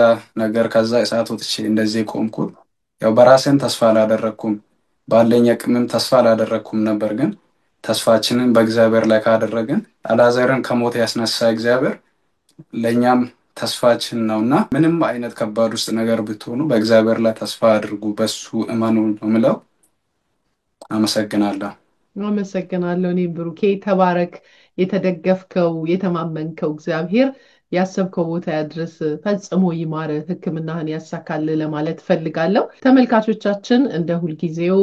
እሳት ወጥቼ እንደዚህ ቆምኩት። በራሴን ተስፋ አላደረኩም፣ ባለኝ አቅምም ተስፋ አላደረኩም ነበር። ግን ተስፋችንን በእግዚአብሔር ላይ ካደረግን አልዓዛርን ከሞት ያስነሳ እግዚአብሔር ለእኛም ተስፋችን ነውና ምንም አይነት ከባድ ውስጥ ነገር ብትሆኑ በእግዚአብሔር ላይ ተስፋ አድርጉ፣ በሱ እመኑ ነው የምለው። አመሰግናለሁ። እኔም ብሩኬ ተባረክ። የተደገፍከው የተማመንከው እግዚአብሔር ያሰብከው ቦታ ያድርስ፣ ፈጽሞ ይማር፣ ሕክምናህን ያሳካል ለማለት ፈልጋለሁ። ተመልካቾቻችን እንደ ሁልጊዜው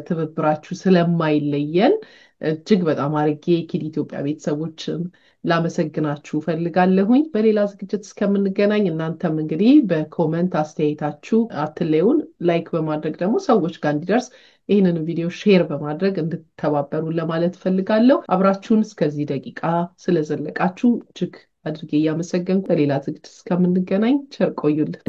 ትብብራችሁ ስለማይለየን እጅግ በጣም አርጌ ኪድ ኢትዮጵያ ቤተሰቦችን ላመሰግናችሁ ፈልጋለሁኝ። በሌላ ዝግጅት እስከምንገናኝ እናንተም እንግዲህ በኮመንት አስተያየታችሁ አትለዩን። ላይክ በማድረግ ደግሞ ሰዎች ጋር እንዲደርስ ይህንን ቪዲዮ ሼር በማድረግ እንድትተባበሩን ለማለት ፈልጋለሁ። አብራችሁን እስከዚህ ደቂቃ ስለዘለቃችሁ እጅግ አድርጌ እያመሰገንኩ በሌላ ዝግጅት እስከምንገናኝ ቸር ቆዩልን።